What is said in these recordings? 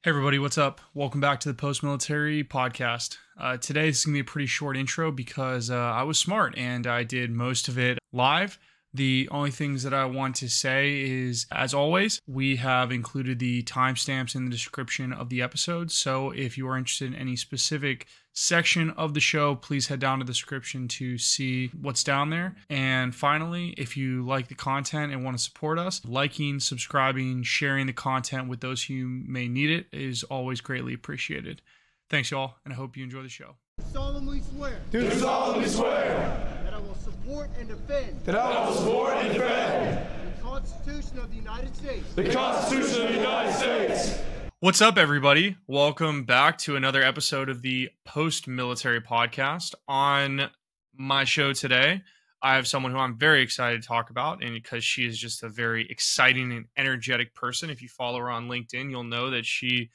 Hey everybody, what's up? Welcome back to the Post Military Podcast. Today is going to be a pretty short intro because I was smart and I did most of it live. The only things that I want to say is, as always, we have included the timestamps in the description of the episode. So if you are interested in any specific section of the show, please head down to the description to see what's down there. And finally, if you like the content and want to support us, liking, subscribing, sharing the content with those who may need it is always greatly appreciated. Thanks, y'all, and I hope you enjoy the show. Solemnly swear Do solemnly swear that I will support and defend that I will support and defend the Constitution of the United States the Constitution of the United States. What's up, everybody? Welcome back to another episode of the Post Military Podcast. On my show today, I have someone who I'm very excited to talk about, and because she is just a very exciting and energetic person. If you follow her on LinkedIn, you'll know that she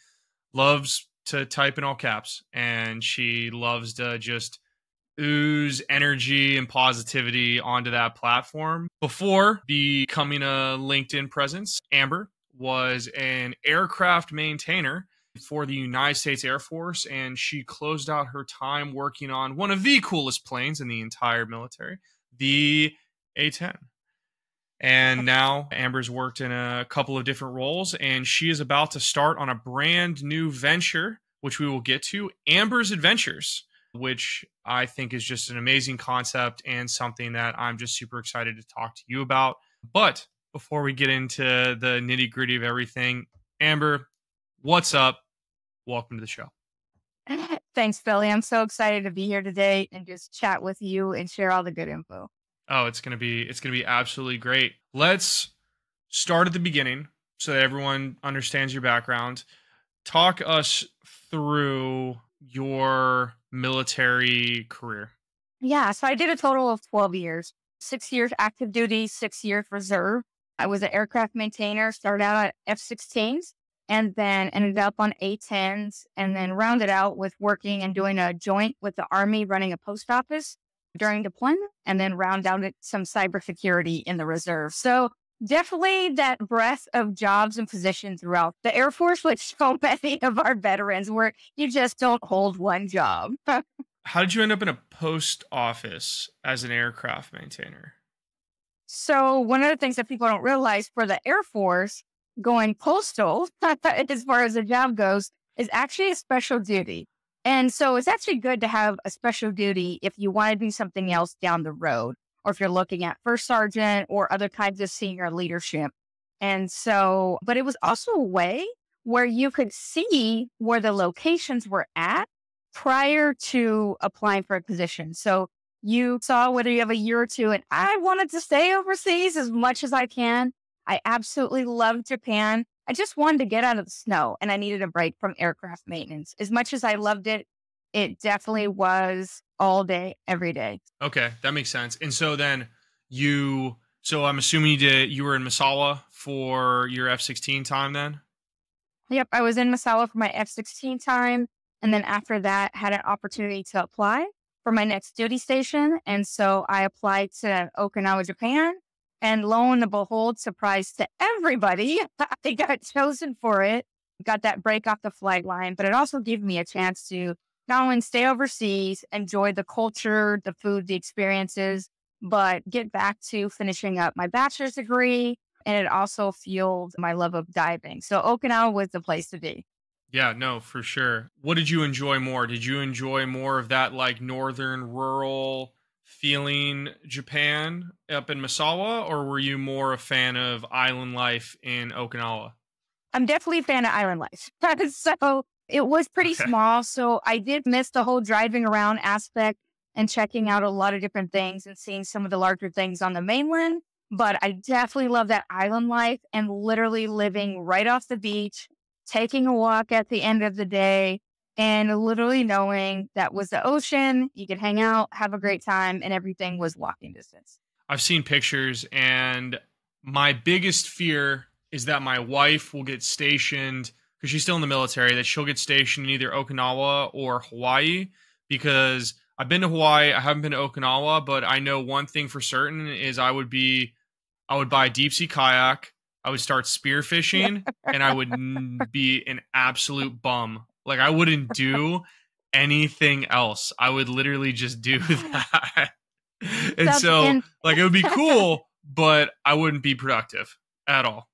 loves to type in all caps, and she loves to just ooze energy and positivity onto that platform. Before becoming a LinkedIn presence, Amber was an aircraft maintainer for the United States Air Force, and she closed out her time working on one of the coolest planes in the entire military, the A-10. And now Amber's worked in a couple of different roles, and she is about to start on a brand new venture, which we will get to, Amber's Adventures, which I think is just an amazing concept and something that I'm just super excited to talk to you about. But before we get into the nitty-gritty of everything, Amber, what's up? Welcome to the show. Thanks, Billy. I'm so excited to be here today and just chat with you and share all the good info. Oh, it's gonna be absolutely great. Let's start at the beginning so that everyone understands your background. Talk us through your military career. Yeah, so I did a total of 12 years, 6 years active duty, 6 years reserve. I was an aircraft maintainer, started out at F-16s, and then ended up on A-10s, and then rounded out with working and doing a joint with the Army, running a post office during deployment, and then round out some cybersecurity in the reserve. So definitely that breadth of jobs and positions throughout the Air Force, which so many of our veterans, where you just don't hold one job. How did you end up in a post office as an aircraft maintainer? So one of the things that people don't realize for the Air Force, going postal, as far as the job goes, is actually a special duty. And so it's actually good to have a special duty if you want to do something else down the road, or if you're looking at first sergeant or other kinds of senior leadership. And so, but it was also a way where you could see where the locations were at prior to applying for a position. So you saw whether you have a year or two, and I wanted to stay overseas as much as I can. I absolutely loved Japan. I just wanted to get out of the snow, and I needed a break from aircraft maintenance. As much as I loved it, it definitely was all day, every day. Okay, that makes sense. And so then so I'm assuming you were in Misawa for your F-16 time then? Yep, I was in Misawa for my F-16 time, and then after that, had an opportunity to apply for my next duty station. And so I applied to Okinawa, Japan. And lo and behold, surprise to everybody, I got chosen for it, got that break off the flight line, but it also gave me a chance to not only stay overseas, enjoy the culture, the food, the experiences, but get back to finishing up my bachelor's degree. And it also fueled my love of diving. So Okinawa was the place to be. Yeah, no, for sure. What did you enjoy more? Did you enjoy more of that like northern rural feeling Japan up in Misawa, or were you more a fan of island life in Okinawa? I'm definitely a fan of island life. So it was pretty small. So I did miss the whole driving around aspect and checking out a lot of different things and seeing some of the larger things on the mainland. But I definitely love that island life and literally living right off the beach, taking a walk at the end of the day, and literally knowing that was the ocean, you could hang out, have a great time, and everything was walking distance. I've seen pictures, and my biggest fear is that my wife will get stationed, because she's still in the military, that she'll get stationed in either Okinawa or Hawaii, because I've been to Hawaii, I haven't been to Okinawa, but I know one thing for certain is I would buy a deep sea kayak, I would start spearfishing, and I would be an absolute bum. Like, I wouldn't do anything else. I would literally just do that. And That's so, in like, it would be cool, but I wouldn't be productive at all.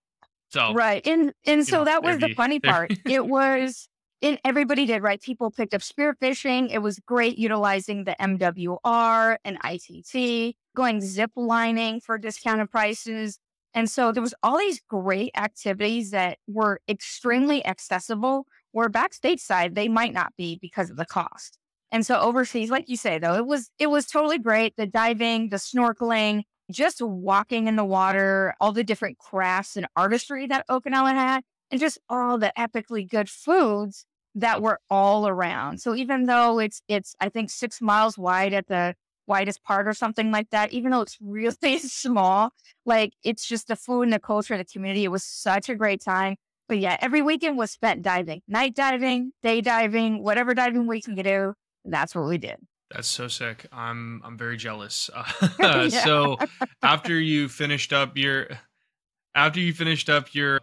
So, right. And you so know, that was the funny part. It was and everybody did, right? People picked up spearfishing. It was great utilizing the MWR and ITT, going zip lining for discounted prices. And so there was all these great activities that were extremely accessible, where back stateside they might not be because of the cost. And so overseas, like you say, though, it was totally great. The diving, the snorkeling, just walking in the water, all the different crafts and artistry that Okinawa had, and just all the epically good foods that were all around. So even though it's I think 6 miles wide at the widest part or something like that, even though it's really small, like it's just the food and the culture and the community. It was such a great time. But yeah, every weekend was spent diving, night diving, day diving, whatever diving we can do. That's what we did. That's so sick. I'm very jealous. Yeah. So after you finished up your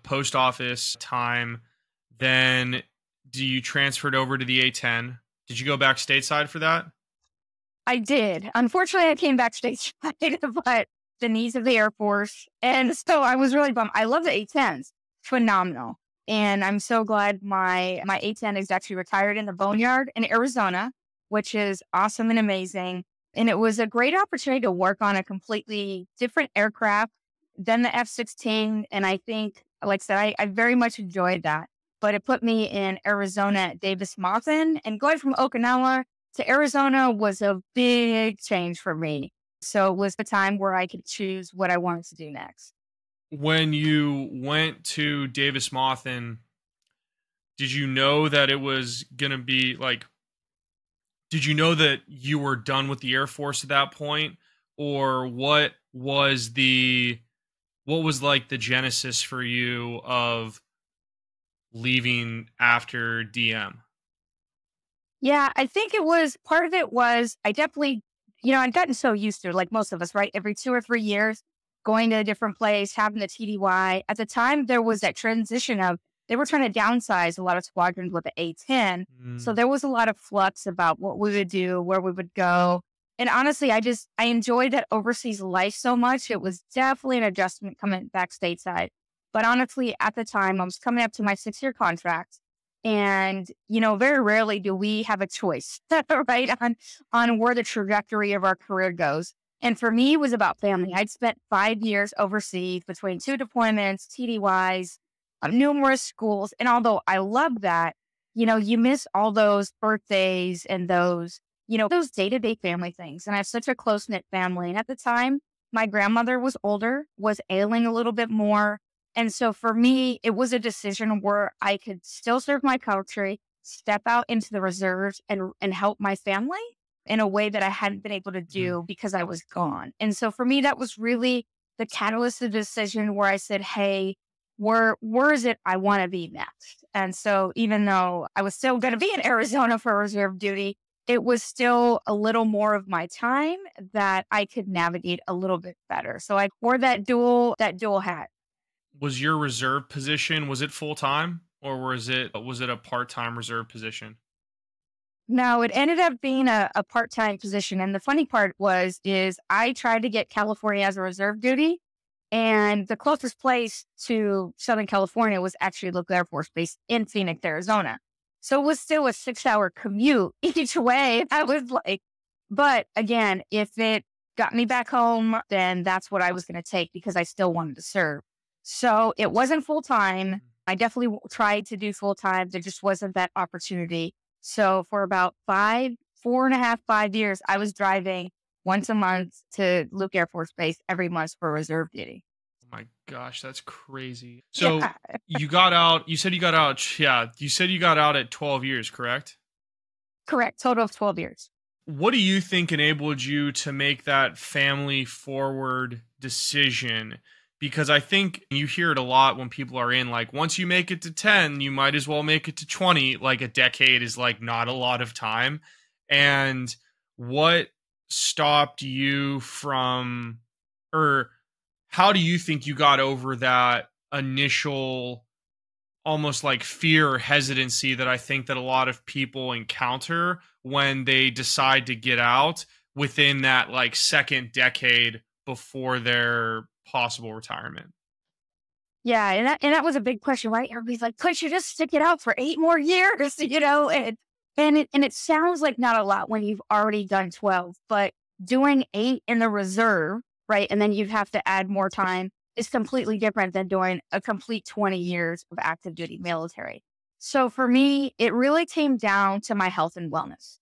post office time, then do you transferred over to the A-10? Did you go back stateside for that? I did. Unfortunately, I came back stateside, but the needs of the Air Force. And so I was really bummed. I love the A-10s. Phenomenal. And I'm so glad my A-10 is actually retired in the Boneyard in Arizona, which is awesome and amazing. And it was a great opportunity to work on a completely different aircraft than the F-16. And I think, like I said, I very much enjoyed that. But it put me in Arizona at Davis-Monthan. And going from Okinawa to Arizona was a big change for me. So it was the time where I could choose what I wanted to do next. When you went to Davis-Monthan, did you know that it was going to be like, did you know that you were done with the Air Force at that point? Or what was like the genesis for you of leaving after DM? Yeah, I think it was part of it was I definitely, I'd gotten so used to, like most of us, right? Every 2 or 3 years, going to a different place, having the TDY. At the time, there was that transition of they were trying to downsize a lot of squadrons with the A-10. So there was a lot of flux about what we would do, where we would go. And honestly, I enjoyed that overseas life so much. It was definitely an adjustment coming back stateside. But honestly, at the time, I was coming up to my 6-year contract. And, very rarely do we have a choice, right, on where the trajectory of our career goes. And for me, it was about family. I'd spent 5 years overseas between 2 deployments, TDYs, numerous schools. And although I love that, you miss all those birthdays and those day-to-day family things. And I have such a close-knit family. And at the time, my grandmother was older, was ailing a little bit more. And so for me, it was a decision where I could still serve my country, step out into the reserves and help my family in a way that I hadn't been able to do because I was gone. And so for me, that was really the catalyst of the decision where I said, hey, where is it I want to be next? And so even though I was still going to be in Arizona for reserve duty, it was still a little more of my time that I could navigate a little bit better. So I wore that dual hat. Was your reserve position, was it full-time, or was it a part-time reserve position? No, it ended up being a part-time position. And the funny part is I tried to get California as a reserve duty. And the closest place to Southern California was actually local Air Force Base in Phoenix, Arizona. So it was still a 6-hour commute each way. I was like, but again, if it got me back home, then that's what I was going to take because I still wanted to serve. So it wasn't full time. I definitely tried to do full time. There just wasn't that opportunity. So for about 4.5, 5 years, I was driving once a month to Luke Air Force Base every month for reserve duty. Oh my gosh, that's crazy. So Yeah. you got out, you said you got out at 12 years, correct? Correct. Total of 12 years. What do you think enabled you to make that family forward decision? Because I think you hear it a lot when people are in, like, once you make it to 10, you might as well make it to 20. Like, a decade is like not a lot of time. And what stopped you from, or how do you think you got over that initial almost like fear or hesitancy that I think that a lot of people encounter when they decide to get out within that like second decade before their possible retirement. Yeah, and that was a big question, right? Everybody's like, "Could you just stick it out for 8 more years?" You know, and it sounds like not a lot when you've already done 12, but doing 8 in the reserve, right? And then you'd have to add more time is completely different than doing a complete 20 years of active duty military. So for me, it really came down to my health and wellness.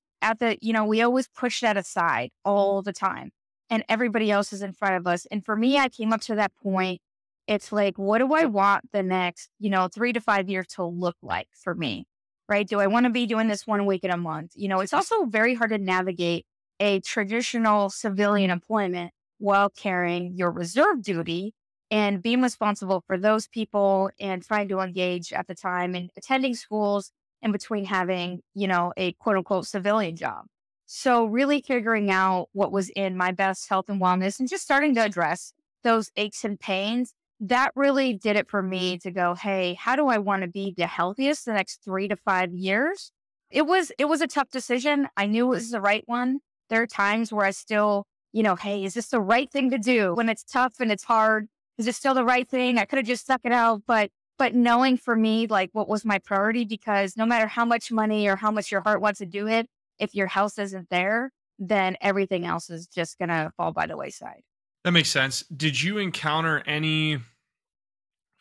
We always push that aside all the time, and everybody else is in front of us. And for me, I came up to that point. It's like, what do I want the next, 3 to 5 years to look like for me? Right? Do I want to be doing this 1 week in a month? It's also very hard to navigate a traditional civilian employment while carrying your reserve duty and being responsible for those people and trying to engage at the time and attending schools in between having, a quote unquote civilian job. So really figuring out what was in my best health and wellness and just starting to address those aches and pains, that really did it for me to go, hey, how do I want to be the healthiest the next 3 to 5 years? It was a tough decision. I knew it was the right one. There are times where I still, hey, is this the right thing to do? When it's tough and it's hard, is it still the right thing? I could have just stuck it out, but knowing for me, like what was my priority, because no matter how much money or how much your heart wants to do it, if your health isn't there, then everything else is just going to fall by the wayside. That makes sense. Did you encounter any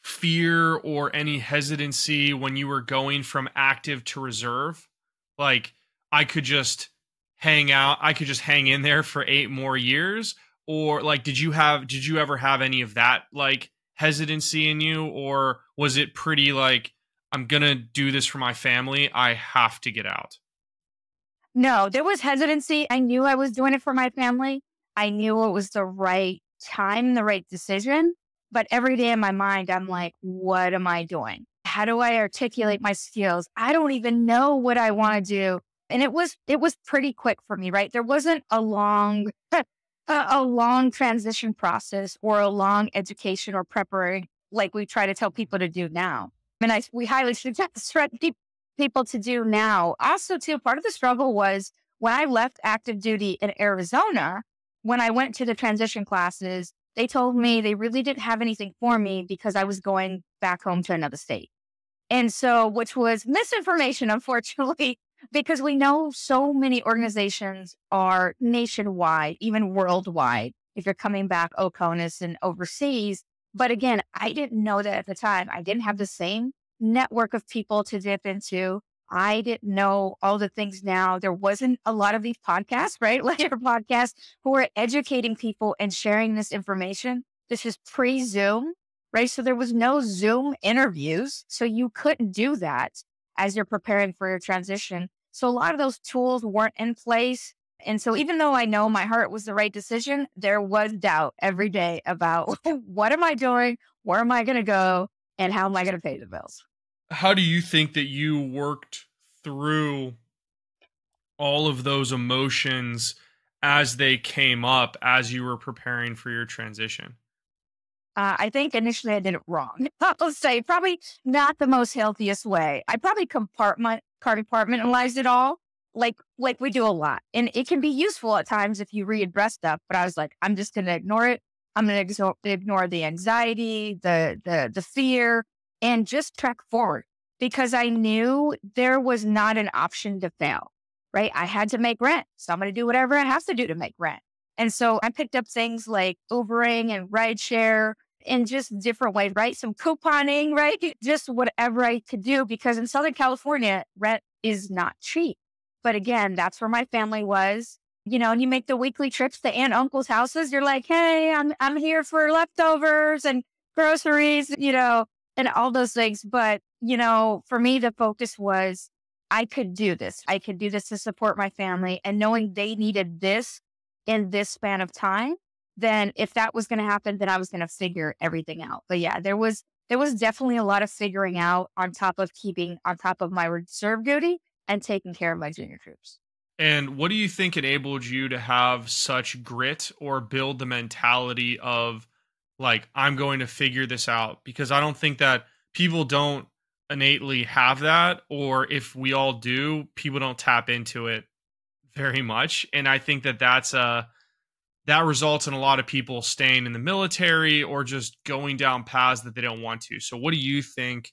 fear or any hesitancy when you were going from active to reserve? Like, I could just hang in there for 8 more years? Or like, did you ever have any of that like hesitancy in you? Or was it pretty like, I'm going to do this for my family, I have to get out? No, there was hesitancy. I knew I was doing it for my family. I knew it was the right time, the right decision. But every day in my mind, I'm like, what am I doing? How do I articulate my skills? I don't even know what I want to do. And it was pretty quick for me, right? There wasn't a long, a long transition process or a long education or preparation like we try to tell people to do now. And we highly suggest people to do now. Also, too, part of the struggle was when I left active duty in Arizona, when I went to the transition classes, they told me they really didn't have anything for me because I was going back home to another state. And so, which was misinformation, unfortunately, because we know so many organizations are nationwide, even worldwide, if you're coming back OCONUS and overseas. But again, I didn't know that at the time. I didn't have the same network of people to dip into. I didn't know all the things now. There wasn't a lot of these podcasts, right? Like your podcasts who are educating people and sharing this information. This is pre-Zoom, right? So there was no Zoom interviews. So you couldn't do that as you're preparing for your transition. So a lot of those tools weren't in place. And so even though I know my heart was the right decision, there was doubt every day about what am I doing? Where am I going to go? And how am I going to pay the bills? How do you think that you worked through all of those emotions as they came up as you were preparing for your transition? I think initially I did it wrong. I'll say probably not the most healthiest way. I probably compartmentalized it all like we do a lot. And it can be useful at times if you readdress stuff. But I was like, I'm just going to ignore it. I'm going to ignore the anxiety, the fear, and just trek forward, because I knew there was not an option to fail, right? I had to make rent. So I'm going to do whatever I have to do to make rent. And so I picked up things like Ubering and rideshare in just different ways, right? Some couponing, right? Just whatever I could do, because in Southern California, rent is not cheap. But again, that's where my family was. And you make the weekly trips to aunt, uncle's houses. You're like, hey, I'm here for leftovers and groceries, and all those things. But, for me, the focus was I could do this. I could do this to support my family. And knowing they needed this in this span of time, then if that was going to happen, then I was going to figure everything out. But yeah, there was definitely a lot of figuring out on top of keeping on top of my reserve duty and taking care of my junior troops. And what do you think enabled you to have such grit or build the mentality of like, I'm going to figure this out, because I don't think that people don't innately have that, or if we all do, people don't tap into it very much. And I think that that results in a lot of people staying in the military or just going down paths that they don't want to. So what do you think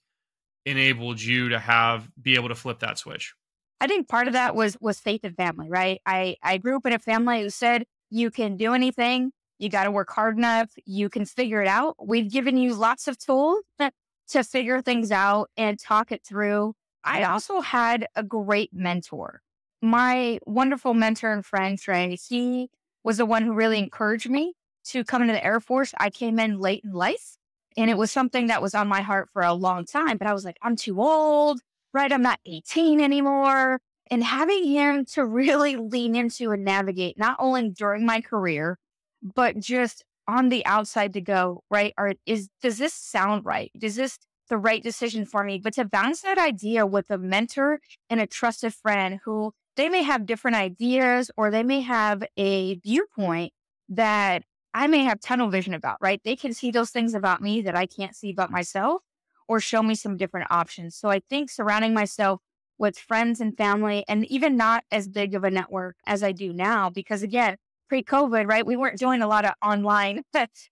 enabled you to be able to flip that switch? I think part of that was faith in family, right? I grew up in a family who said, you can do anything. You got to work hard enough. You can figure it out. We've given you lots of tools to figure things out and talk it through. I also had a great mentor. My wonderful mentor and friend, Trey, he was the one who really encouraged me to come into the Air Force. I came in late in life, and it was something that was on my heart for a long time. But I was like, I'm too old, right? I'm not 18 anymore. And having him to really lean into and navigate, not only during my career, but just on the outside to go, right? Does this sound right? Is this the right decision for me? But to bounce that idea with a mentor and a trusted friend who they may have different ideas, or they may have a viewpoint that I may have tunnel vision about, right? They can see those things about me that I can't see about myself, or show me some different options. So I think surrounding myself with friends and family, and even not as big of a network as I do now, because again, pre-COVID, right, we weren't doing a lot of online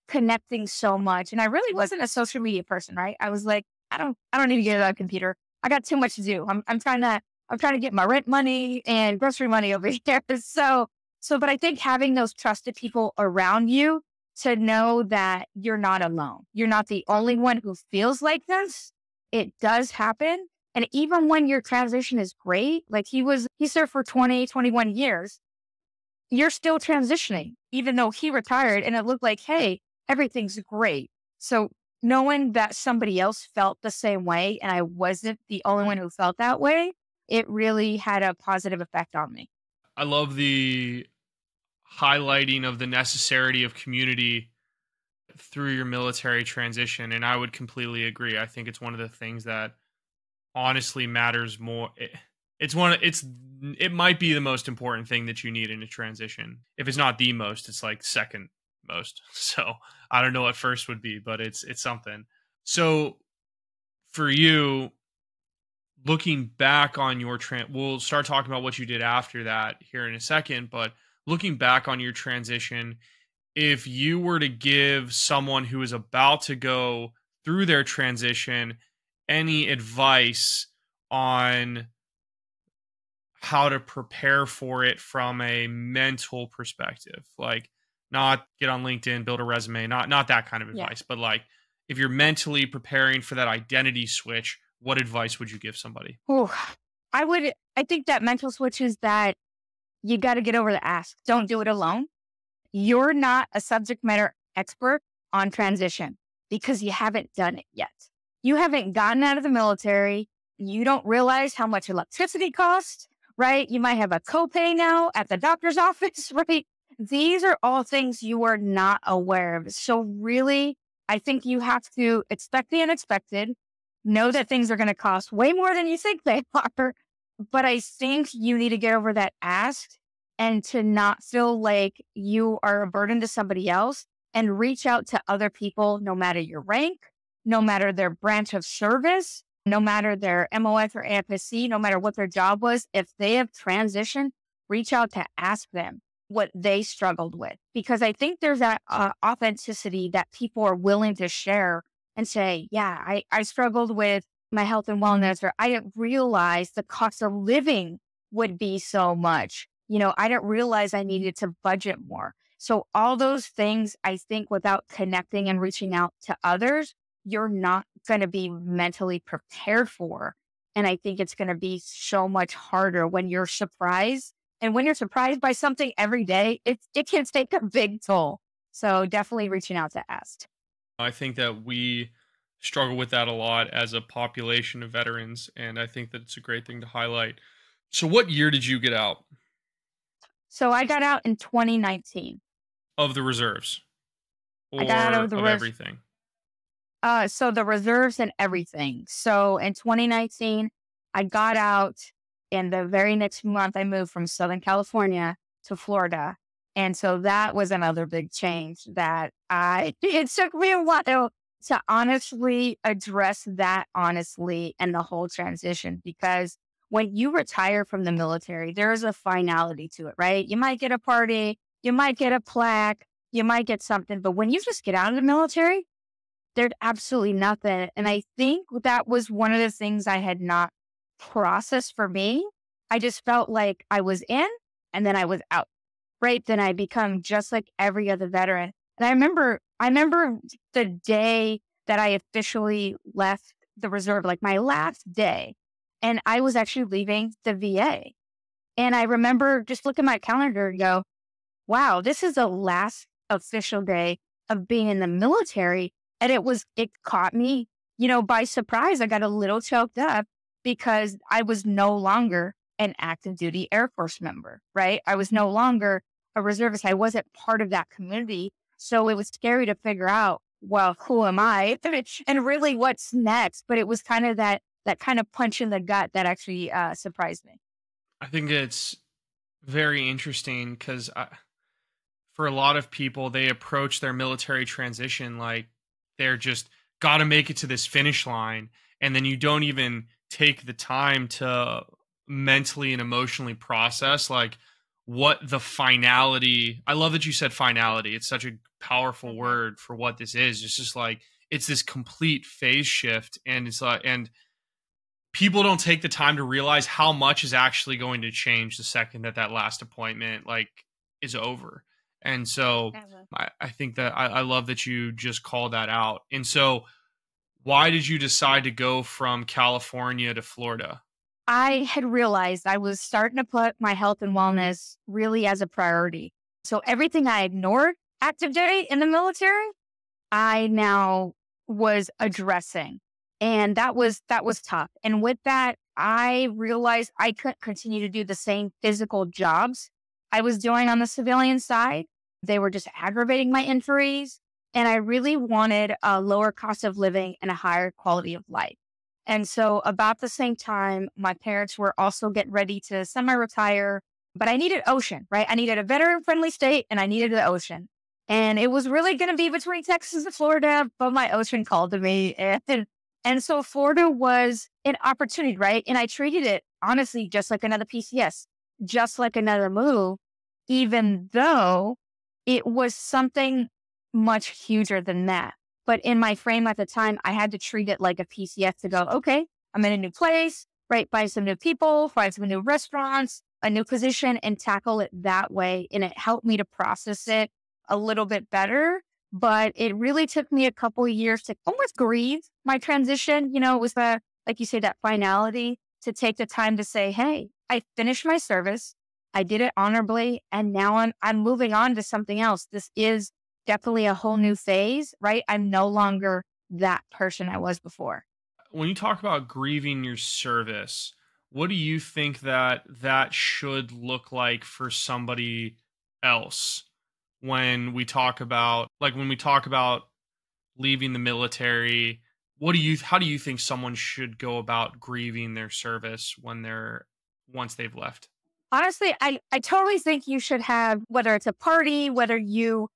connecting so much. And I really wasn't a social media person, right? I was like, I don't need to get on a computer. I got too much to do. I'm trying to get my rent money and grocery money over here. But I think having those trusted people around you to know that you're not alone. You're not the only one who feels like this. It does happen. And even when your transition is great, like he's there for 20, 21 years, you're still transitioning, even though he retired and it looked like, hey, everything's great. So knowing that somebody else felt the same way and I wasn't the only one who felt that way, it really had a positive effect on me. I love the highlighting of the necessity of community through your military transition. And I would completely agree. I think it's one of the things that honestly matters more. It might be the most important thing that you need in a transition. If it's not the most, it's like second most. So I don't know what first would be, but it's something. So for you, looking back on your we'll start talking about what you did after that here in a second, but looking back on your transition, if you were to give someone who is about to go through their transition any advice on how to prepare for it from a mental perspective, like not get on LinkedIn, build a resume, not that kind of advice, but like if you're mentally preparing for that identity switch, what advice would you give somebody? Ooh, I think that mental switch is that you got to get over the ask. Don't do it alone. You're not a subject matter expert on transition because you haven't done it yet. You haven't gotten out of the military. You don't realize how much electricity costs, right? You might have a copay now at the doctor's office, right? These are all things you are not aware of. So really, I think you have to expect the unexpected, know that things are going to cost way more than you think they are. But I think you need to get over that ask and to not feel like you are a burden to somebody else, and reach out to other people, no matter your rank, no matter their branch of service, no matter their MOF or AFSC, no matter what their job was. If they have transitioned, reach out to ask them what they struggled with. Because I think there's that authenticity that people are willing to share and say, yeah, I struggled with my health and wellness, or I didn't realize the cost of living would be so much. I didn't realize I needed to budget more. So all those things, I think without connecting and reaching out to others, you're not going to be mentally prepared for. And I think it's going to be so much harder when you're surprised. And when you're surprised by something every day, it can take a big toll. So definitely reaching out to ask. I think that we struggle with that a lot as a population of veterans, and I think that it's a great thing to highlight. So what year did you get out? So I got out in 2019. Of the reserves? Or I got out of the everything? So the reserves and everything. So in 2019, I got out, and the very next month I moved from Southern California to Florida. And so that was another big change that it took me a while to honestly address that honestly and the whole transition, because when you retire from the military, there is a finality to it, right? You might get a party, you might get a plaque, you might get something, but when you just get out of the military, there's absolutely nothing. And I think that was one of the things I had not processed for me. I just felt like I was in and then I was out, right? Then I become just like every other veteran. And I remember the day that I officially left the reserve, like my last day, and I was actually leaving the VA. And I remember just looking at my calendar and go, wow, this is the last official day of being in the military. And it caught me, by surprise. I got a little choked up because I was no longer an active duty Air Force member, right? I was no longer a reservist. I wasn't part of that community. So it was scary to figure out, well, who am I? And really what's next? But it was kind of that kind of punch in the gut that actually surprised me. I think it's very interesting because for a lot of people, they approach their military transition like they're just got to make it to this finish line. And then you don't even take the time to mentally and emotionally process like what the finality. I love that you said finality. It's such a powerful word for what this is. It's just like, it's this complete phase shift. And it's like, and people don't take the time to realize how much is actually going to change the second that last appointment like is over. And so I think that I love that you just called that out. And so why did you decide to go from California to Florida? I had realized I was starting to put my health and wellness really as a priority. So everything I ignored active duty in the military, I now was addressing. And that was tough. And with that, I realized I couldn't continue to do the same physical jobs I was doing on the civilian side. They were just aggravating my injuries. And I really wanted a lower cost of living and a higher quality of life. And so about the same time, my parents were also getting ready to semi-retire, but I needed ocean, right? I needed a veteran-friendly state and I needed the ocean. And it was really going to be between Texas and Florida, but my ocean called to me. And so Florida was an opportunity, right? And I treated it, honestly, just like another PCS, just like another move, even though it was something much huger than that. But in my frame at the time, I had to treat it like a PCS to go, okay, I'm in a new place, right? Find some new people, find some new restaurants, a new position, and tackle it that way. And it helped me to process it a little bit better. But it really took me a couple of years to almost grieve my transition. It was like you say, that finality to take the time to say, hey, I finished my service. I did it honorably. And now I'm moving on to something else. This is definitely a whole new phase, right? I'm no longer that person I was before. When you talk about grieving your service, what do you think that should look like for somebody else? When we talk about leaving the military, how do you think someone should go about grieving their service once they've left? Honestly, I totally think you should have, whether it's a party, whether you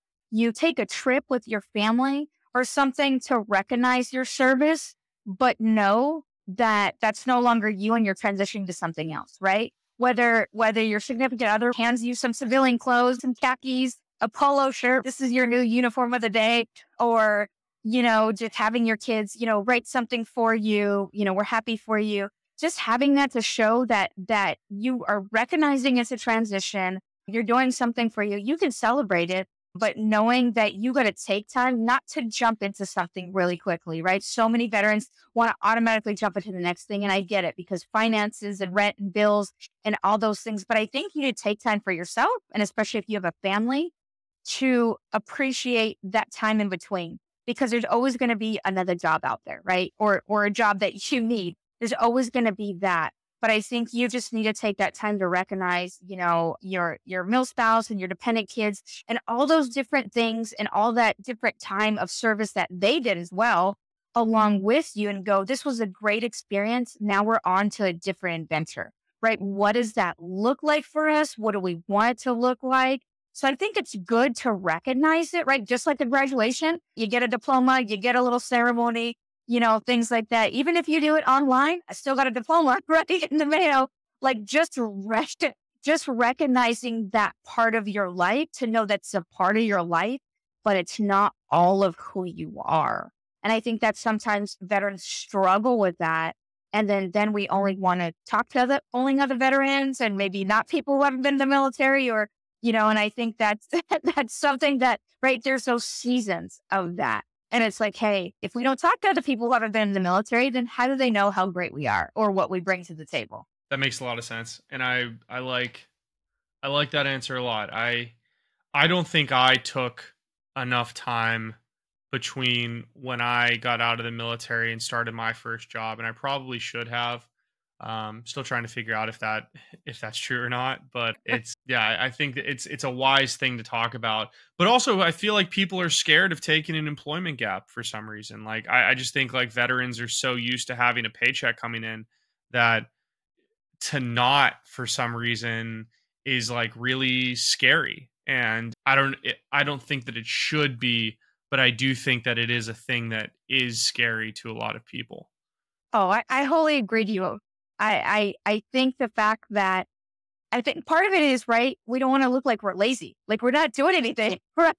take a trip with your family or something to recognize your service, but know that that's no longer you and you're transitioning to something else, right? Whether your significant other hands you some civilian clothes, some khakis, a polo shirt, this is your new uniform of the day, or, just having your kids, write something for you, we're happy for you. Just having that to show that you are recognizing it's a transition, you're doing something for you, you can celebrate it, but knowing that you got to take time not to jump into something really quickly, right? So many veterans want to automatically jump into the next thing. And I get it because finances and rent and bills and all those things. But I think you need to take time for yourself. And especially if you have a family, to appreciate that time in between, because there's always going to be another job out there, right? Or a job that you need. There's always going to be that. But I think you just need to take that time to recognize, your mil spouse and your dependent kids and all those different things and all that different time of service that they did as well along with you, and go, this was a great experience. Now we're on to a different adventure, right? What does that look like for us? What do we want it to look like? So I think it's good to recognize it, right? Just like a graduation, you get a diploma, you get a little ceremony, things like that. Even if you do it online, I still got a diploma right in the mail. Like just recognizing that part of your life, to know that's a part of your life, but it's not all of who you are. And I think that sometimes veterans struggle with that. And then we only want to talk to only other veterans, and maybe not people who haven't been in the military, or, and I think that's, that's something that, right, there's those seasons of that. And it's like, hey, if we don't talk to other people who haven't been in the military, then how do they know how great we are or what we bring to the table? That makes a lot of sense. And I like that answer a lot. I don't think I took enough time between when I got out of the military and started my first job, and I probably should have. Still trying to figure out if that's true or not, but I think that it's a wise thing to talk about. But also, I feel like people are scared of taking an employment gap for some reason. Like I just think like veterans are so used to having a paycheck coming in that to not, for some reason, is like really scary. And I don't think that it should be, but I do think that it is a thing that is scary to a lot of people. Oh, I wholly agree with you. I think the fact that, I think part of it is, right, we don't want to look like we're lazy, like we're not doing anything, right?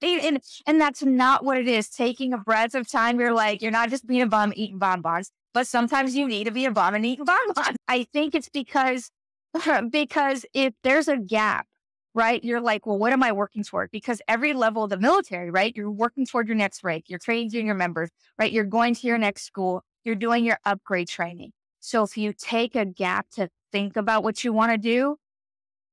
And that's not what it is. Taking a breath of time, you're not just being a bum eating bonbons, but sometimes you need to be a bum and eating bonbons. I think it's because if there's a gap, right, you're like, well, what am I working toward? Because every level of the military, right, you're working toward your next rank, you're training junior members, right, you're going to your next school, you're doing your upgrade training. So if you take a gap to think about what you want to do,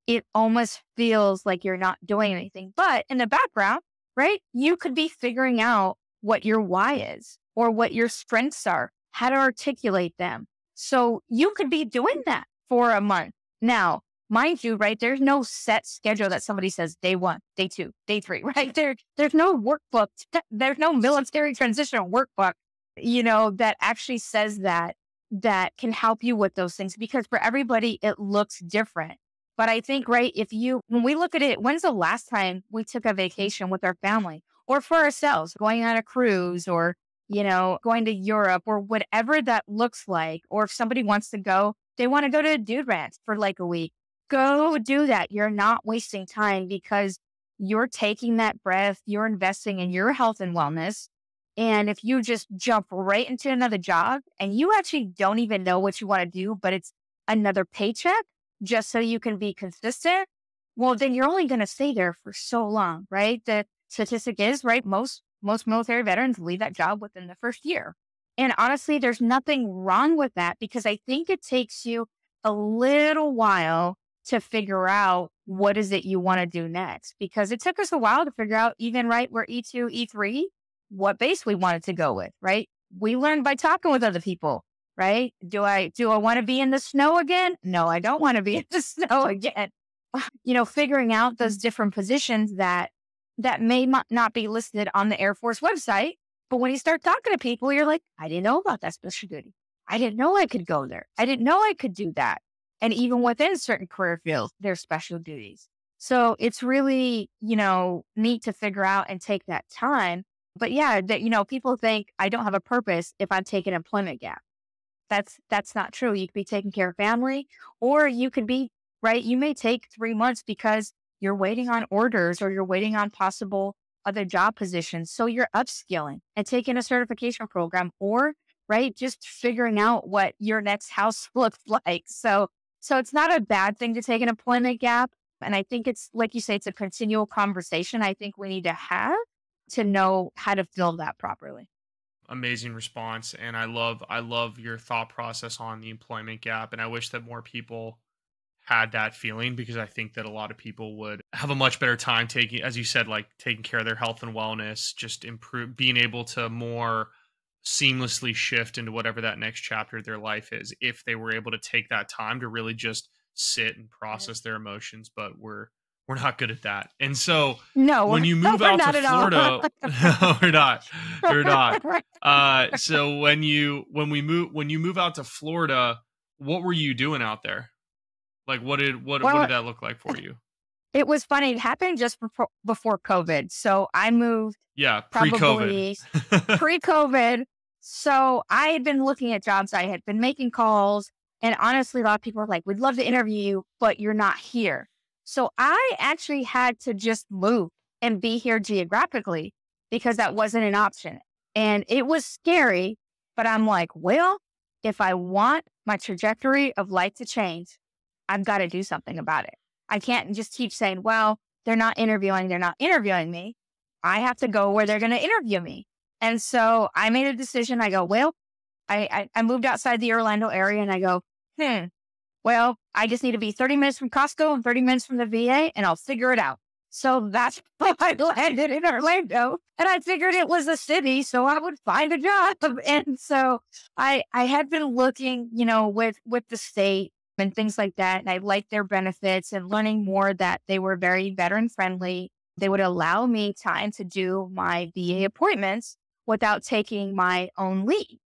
it almost feels like you're not doing anything. But in the background, right, you could be figuring out what your why is or what your strengths are, how to articulate them. So you could be doing that for a month. Now, mind you, right, there's no set schedule that somebody says day 1, day 2, day 3, right? There's no workbook. There's no military transitional workbook, that actually says that can help you with those things, because for everybody, it looks different. But I think, right, when we look at it, when's the last time we took a vacation with our family or for ourselves, going on a cruise or, going to Europe or whatever that looks like? Or if somebody wants to go, they want to go to a dude ranch for like a week, go do that. You're not wasting time, because you're taking that breath, you're investing in your health and wellness. And if you just jump right into another job and you actually don't even know what you want to do, but it's another paycheck just so you can be consistent, well, then you're only going to stay there for so long, right? The statistic is, right, most military veterans leave that job within the first year. And honestly, there's nothing wrong with that, because I think it takes you a little while to figure out what is it you want to do next. Because it took us a while to figure out, even, right, we're E2, E3, what base we wanted to go with, right? We learned by talking with other people, right? Do I want to be in the snow again? No, I don't want to be in the snow again. Figuring out those different positions that may not be listed on the Air Force website. But when you start talking to people, you're like, I didn't know about that special duty. I didn't know I could go there. I didn't know I could do that. And even within certain career fields, there's special duties. So it's really, neat to figure out and take that time. But yeah, that, people think I don't have a purpose if I take an employment gap. That's not true. You could be taking care of family, or you could be, right, you may take 3 months because you're waiting on orders or you're waiting on possible other job positions. So you're upskilling and taking a certification program, or, right, just figuring out what your next house looks like. So it's not a bad thing to take an employment gap. And I think it's, like you say, it's a continual conversation I think we need to have to know how to fill that properly. Amazing response. And I love your thought process on the employment gap. And I wish that more people had that feeling, because I think that a lot of people would have a much better time taking, as you said, like taking care of their health and wellness, just being able to more seamlessly shift into whatever that next chapter of their life is, if they were able to take that time to really just sit and process their emotions. But we're not good at that. And so when you move out to Florida, no, we're not. So when you move out to Florida, what were you doing out there? Like, what did that look like for you? It was funny. It happened just before COVID. So I moved Yeah, probably pre-COVID. pre-COVID. So I had been looking at jobs. I had been making calls. And honestly, a lot of people were like, we'd love to interview you, but you're not here. So I actually had to just move and be here geographically because that wasn't an option. And it was scary, but I'm like, well, if I want my trajectory of life to change, I've got to do something about it. I can't just keep saying, well, they're not interviewing me. I have to go where they're going to interview me. And so I made a decision. I go, well, I moved outside the Orlando area and I go, well, I just need to be 30 minutes from Costco and 30 minutes from the VA and I'll figure it out. So that's why I landed in Orlando. And I figured it was a city, so I would find a job. And so I had been looking, with the state and things like that. And I liked their benefits and learning more that they were very veteran friendly. They would allow me time to do my VA appointments without taking my own leave,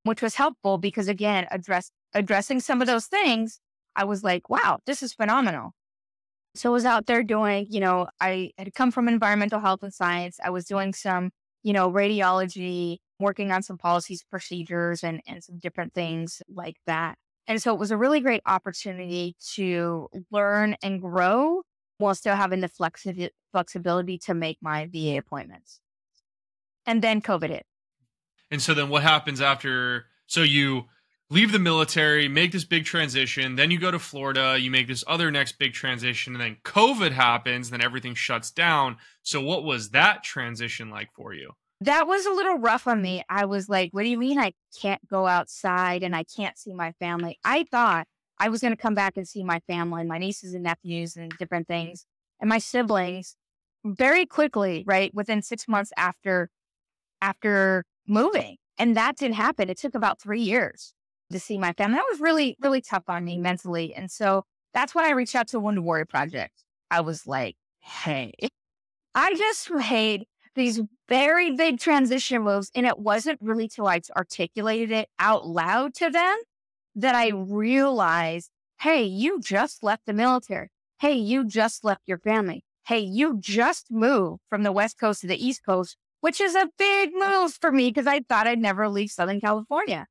which was helpful because, again, addressing some of those things, I was like, wow, this is phenomenal. So I was out there doing, I had come from environmental health and science. I was doing some, radiology, working on some policies, procedures, and some different things like that. And so it was a really great opportunity to learn and grow while still having the flexibility to make my VA appointments. And then COVID hit. And so then what happens after? So you leave the military, make this big transition, then you go to Florida, you make this other next big transition, and then COVID happens, then everything shuts down. So what was that transition like for you? That was a little rough on me. I was like, what do you mean I can't go outside and I can't see my family? I thought I was going to come back and see my family, my nieces and nephews and different things, and my siblings very quickly, right? Within 6 months after moving. And that didn't happen. It took about 3 years to see my family. That was really, really tough on me mentally. And so that's when I reached out to Wounded Warrior Project. I was like, hey, I just made these very big transition moves. And it wasn't really till I articulated it out loud to them that I realized, hey, you just left the military. Hey, you just left your family. Hey, you just moved from the West Coast to the East Coast, which is a big move for me because I thought I'd never leave Southern California.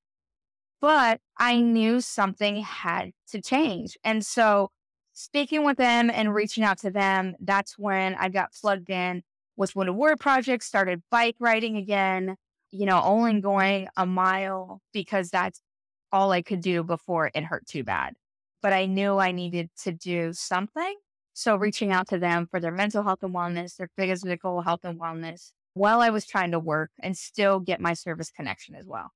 But I knew something had to change. And so speaking with them and reaching out to them, that's when I got plugged in with Wounded Warrior Project, started bike riding again, only going a mile because that's all I could do before it hurt too bad. But I knew I needed to do something. So reaching out to them for their mental health and wellness, their physical health and wellness, while I was trying to work and still get my service connection as well.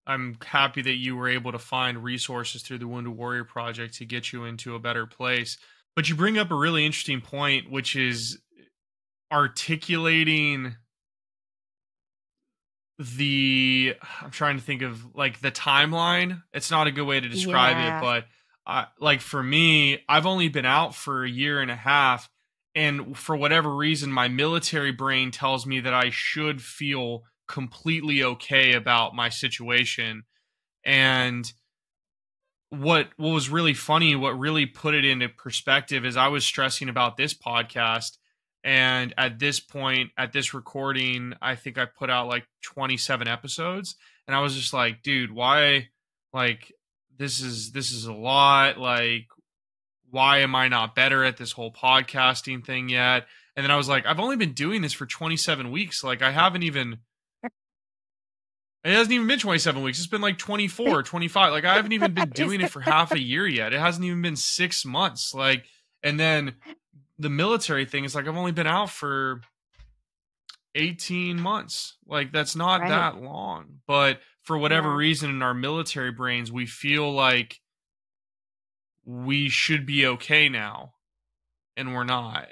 I'm happy that you were able to find resources through the Wounded Warrior Project to get you into a better place. But you bring up a really interesting point, which is articulating I'm trying to think of like the timeline. It's not a good way to describe it, but like for me, I've only been out for a year and a half. And for whatever reason, my military brain tells me that I should feel completely okay about my situation. And what was really funny, what really put it into perspective is I was stressing about this podcast. And at this point, at this recording, I think I put out like 27 episodes. And I was just like, dude, why? Like, this is a lot. Like, why am I not better at this whole podcasting thing yet? And then I was like, I've only been doing this for 27 weeks. Like, it hasn't even been 27 weeks. It's been like 24, 25. Like, I haven't even been doing it for half a year yet. It hasn't even been 6 months. Like, and then the military thing is like, I've only been out for 18 months. Like, that's not that long. But for whatever reason in our military brains, we feel like we should be okay now, and we're not.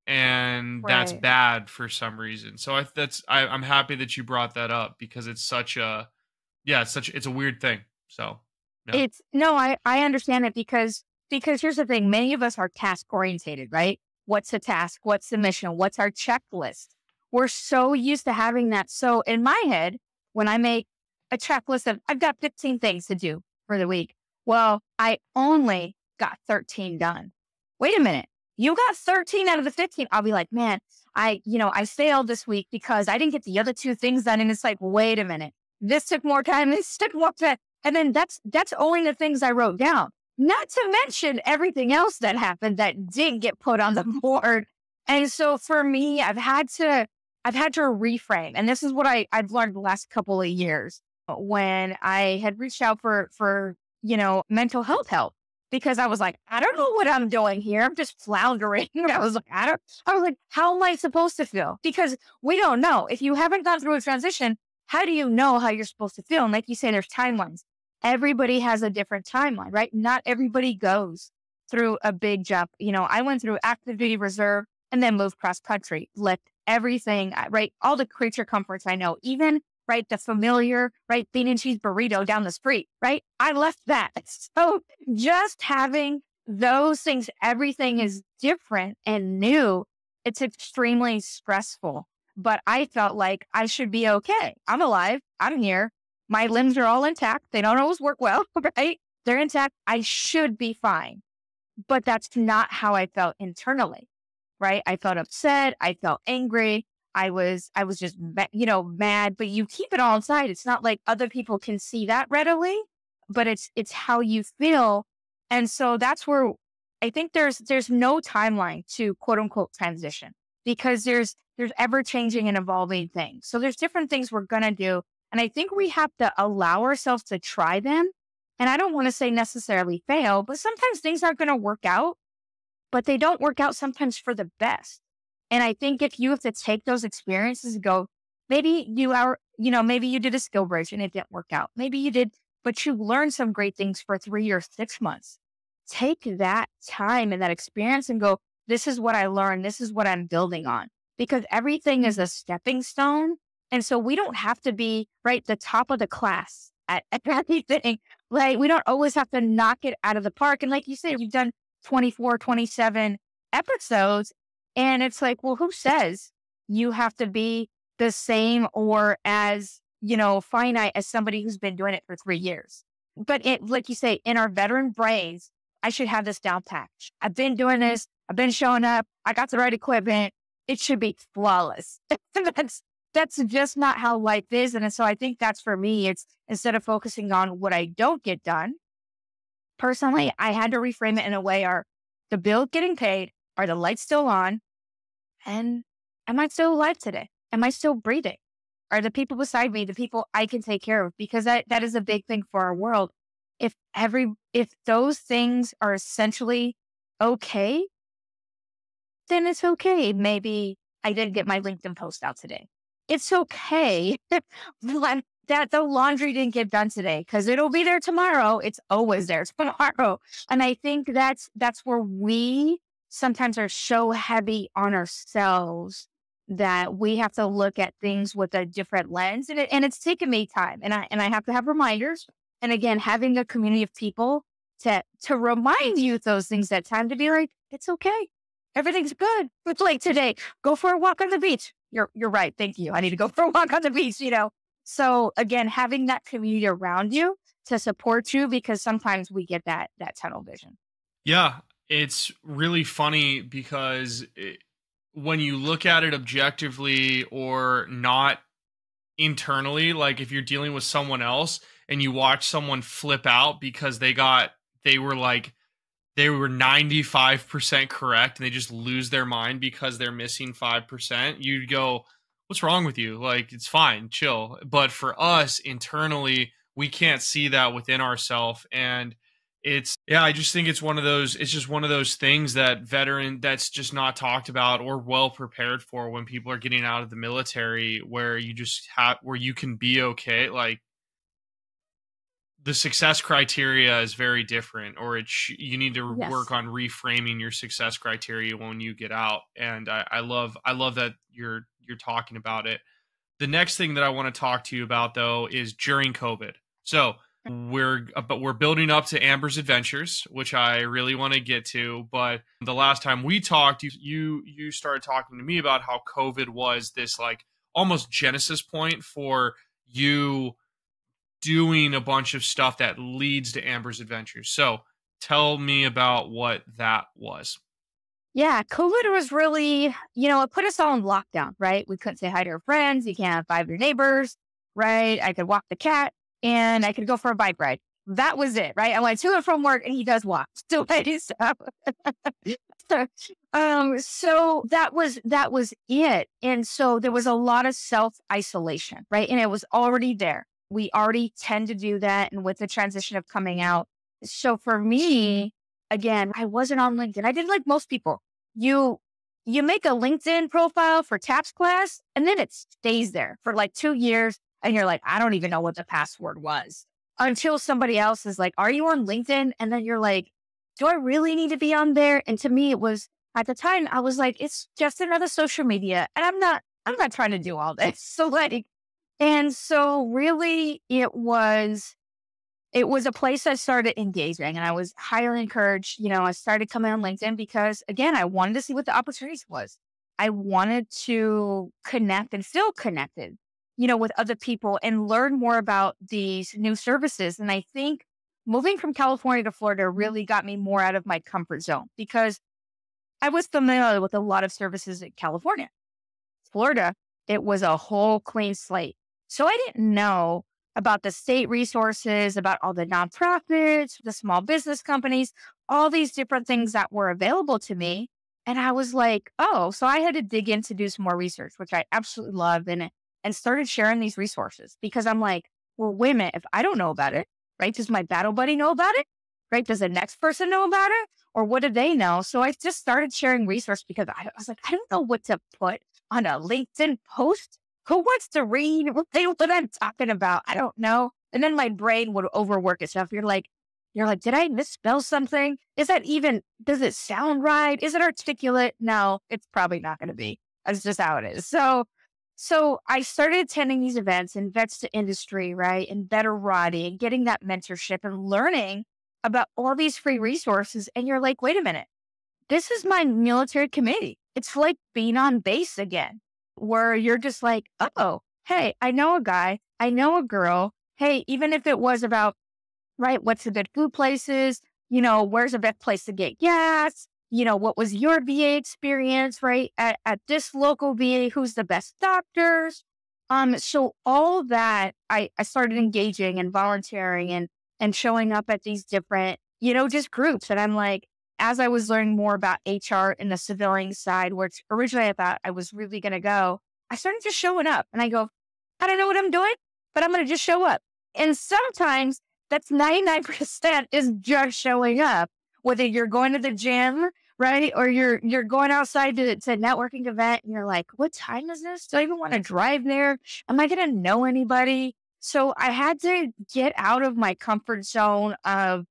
And that's bad for some reason. So I'm happy that you brought that up because it's such a, it's a weird thing. So I understand it because here's the thing. Many of us are task orientated, right? What's the task? What's the mission? What's our checklist? We're so used to having that. So in my head, when I make a checklist of, I've got 15 things to do for the week. Well, I only got 13 done. Wait a minute. You got 13 out of the 15. I'll be like, man, I failed this week because I didn't get the other two things done. And it's like, wait a minute, this took more time. This took more time. And then that's only the things I wrote down, not to mention everything else that happened that didn't get put on the board. And so for me, I've had to reframe. And this is what I've learned the last couple of years when I had reached out for mental health help, because I was like, I don't know what I'm doing here. I'm just floundering. I was like, how am I supposed to feel? Because we don't know. If you haven't gone through a transition, how do you know how you're supposed to feel? And like you say, there's timelines. Everybody has a different timeline, right? Not everybody goes through a big jump. I went through active duty reserve and then moved cross country, left everything, right? All the creature comforts I know, even, right, the familiar, right, bean and cheese burrito down the street, right? I left that. So just having those things, everything is different and new. It's extremely stressful, but I felt like I should be okay. I'm alive. I'm here. My limbs are all intact. They don't always work well, right? They're intact. I should be fine. But that's not how I felt internally, right? I felt upset. I felt angry. I was just, mad, but you keep it all inside. It's not like other people can see that readily, but it's how you feel. And so that's where I think there's no timeline to quote unquote transition, because there's ever changing and evolving things. So there's different things we're going to do. And I think we have to allow ourselves to try them. And I don't want to say necessarily fail, but sometimes things aren't going to work out, but they don't work out sometimes for the best. And I think if you have to take those experiences and go, maybe maybe you did a skill bridge and it didn't work out. Maybe you did, but you learned some great things for 3 or 6 months. Take that time and that experience and go, this is what I learned. This is what I'm building on, because everything is a stepping stone. And so we don't have to be right the top of the class at everything. Like, we don't always have to knock it out of the park. And like you said, you've done 24, 27 episodes. And it's like, well, who says you have to be the same or as, finite as somebody who's been doing it for 3 years? But like you say, in our veteran brains, I should have this down pat. I've been doing this. I've been showing up. I got the right equipment. It should be flawless. That's just not how life is. And so I think that's for me. It's instead of focusing on what I don't get done, personally, I had to reframe it in a way: are the bills getting paid? Are the lights still on? And am I still alive today? Am I still breathing? Are the people beside me the people I can take care of? Because that is a big thing for our world. If those things are essentially okay, then it's okay. Maybe I didn't get my LinkedIn post out today. It's okay that the laundry didn't get done today, because it'll be there tomorrow. It's always there tomorrow. And I think that's where we sometimes are so heavy on ourselves that we have to look at things with a different lens. And it's taken me time. And I have to have reminders. And again, having a community of people to remind you those things at time, to be like, it's okay. Everything's good. It's like today, go for a walk on the beach. You're right. Thank you. I need to go for a walk on the beach, So again, having that community around you to support you, because sometimes we get that tunnel vision. Yeah, it's really funny because when you look at it objectively or not internally, like if you're dealing with someone else and you watch someone flip out because they were 95% correct and they just lose their mind because they're missing 5%, you'd go, what's wrong with you? Like, it's fine, chill. But for us internally, we can't see that within ourselves. And I just think it's just one of those things that's just not talked about or well prepared for when people are getting out of the military, where you can be okay. Like, the success criteria is very different, or you need to work on reframing your success criteria when you get out. And I love that you're talking about it. The next thing that I want to talk to you about, though, is during COVID. So we're building up to Amber's adventures, which I really want to get to. But the last time we talked, you started talking to me about how COVID was this like almost genesis point for you doing a bunch of stuff that leads to Amber's adventures. So tell me about what that was. Yeah, COVID was really, it put us all in lockdown, right? We couldn't say hi to our friends. You can't vibe your neighbors, right? I could walk the cat and I could go for a bike ride. That was it, right? I went to and from work and he does walk. So, so that was it. And so there was a lot of self isolation, right? And it was already there. We already tend to do that. And with the transition of coming out. So for me, again, I wasn't on LinkedIn. I did like most people. You make a LinkedIn profile for TAPS class, and then it stays there for like 2 years, and you're like, I don't even know what the password was until somebody else is like, are you on LinkedIn? And then you're like, do I really need to be on there? And to me, it was at the time, I was like, it's just another social media, and I'm not trying to do all this. So like, and so really, it was a place I started engaging, and I was highly encouraged. I started coming on LinkedIn because, again, I wanted to see what the opportunities was. I wanted to connect and feel connected, with other people and learn more about these new services. And I think moving from California to Florida really got me more out of my comfort zone because I was familiar with a lot of services in California. Florida, it was a whole clean slate. So I didn't know about the state resources, about all the nonprofits, the small business companies, all these different things that were available to me. And I was like, oh, so I had to dig in to do some more research, which I absolutely love, and started sharing these resources because I'm like, well, wait a minute, if I don't know about it, right? Does my battle buddy know about it? Right? Does the next person know about it? Or what do they know? So I just started sharing resources because I was like, I don't know what to put on a LinkedIn post. Who wants to read what I'm talking about? I don't know. And then my brain would overwork itself. You're like, did I misspell something? Does it sound right? Is it articulate? No, it's probably not going to be. That's just how it is. So I started attending these events and vets to industry, right? And better riding and getting that mentorship and learning about all these free resources. And you're like, wait a minute, this is my military committee. It's like being on base again, where you're just like, oh, hey, I know a guy, I know a girl. Hey, even if it was about, right, what's the good food places, where's the best place to get gas, what was your VA experience, right, at this local VA, who's the best doctors. So all that, I started engaging and volunteering and showing up at these different, just groups. And I'm like, as I was learning more about HR and the civilian side, which originally I thought I was really going to go, I started just showing up and I go, I don't know what I'm doing, but I'm going to just show up. And sometimes that's 99% is just showing up, whether you're going to the gym, right? Or you're going outside to a networking event and you're like, what time is this? Do I even want to drive there? Am I going to know anybody? So I had to get out of my comfort zone of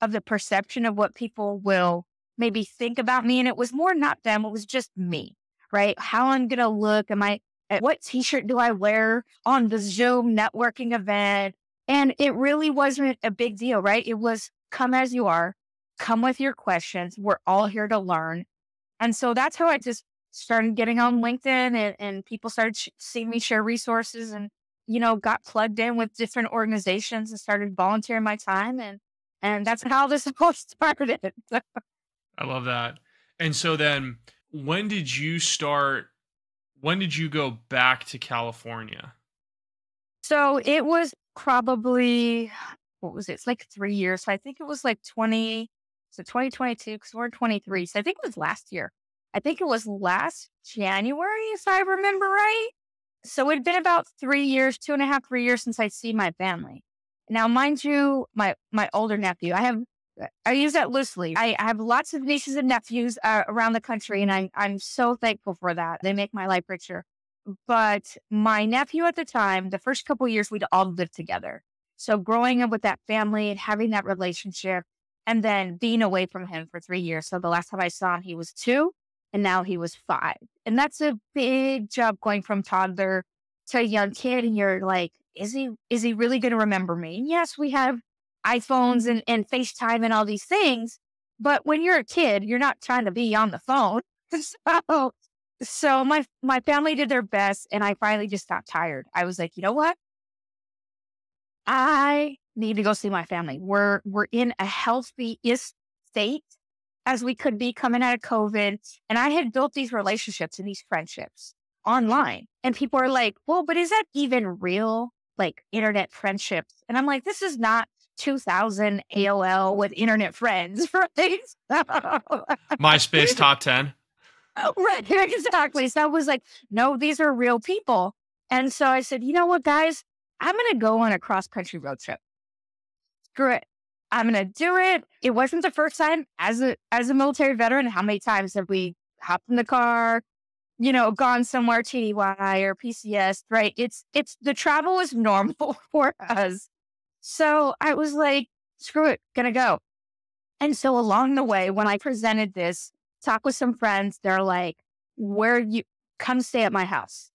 the perception of what people will maybe think about me. And it was more not them. It was just me, right? How I'm going to look. What t-shirt do I wear on the Zoom networking event? And it really wasn't a big deal, right? It was come as you are, come with your questions. We're all here to learn. And so that's how I just started getting on LinkedIn and people started seeing me share resources and, got plugged in with different organizations and started volunteering my time. And that's how this all started. I love that. And so then when did you go back to California? So it was probably, what was it? It's like 3 years. So I think it was like 2022 because we're 23. So I think it was last year. I think it was last January, if I remember right. So it'd been about 3 years, 2.5, 3 years since I'd seen my family. Now, mind you, my older nephew, I use that loosely. I have lots of nieces and nephews around the country, and I'm so thankful for that. They make my life richer. But my nephew at the time, the first couple of years, we'd all lived together. So growing up with that family and having that relationship, and then being away from him for 3 years. So the last time I saw him, he was 2, and now he was 5. And that's a big jump going from toddler to a young kid. And you're like, is he really going to remember me? And yes, we have iPhones and FaceTime and all these things. But when you're a kid, you're not trying to be on the phone. So my family did their best, and I finally just got tired. I was like, you know what? I need to go see my family. We're in a healthy-ish state. as we could be coming out of COVID. And I had built these relationships and these friendships online. And people are like, well, but is that even real? Like internet friendships? And I'm like, this is not 2000 AOL with internet friends, right? MySpace top 10. Right, exactly. So I was like, no, these are real people. And so I said, you know what, guys, I'm going to go on a cross country road trip. Screw it. I'm going to do it. It wasn't the first time as a military veteran. How many times have we hopped in the car, gone somewhere TDY or PCS, right? It's the travel is normal for us. So I was like, screw it, gonna go. And so along the way, when I presented this, talk with some friends, they're like, come stay at my house,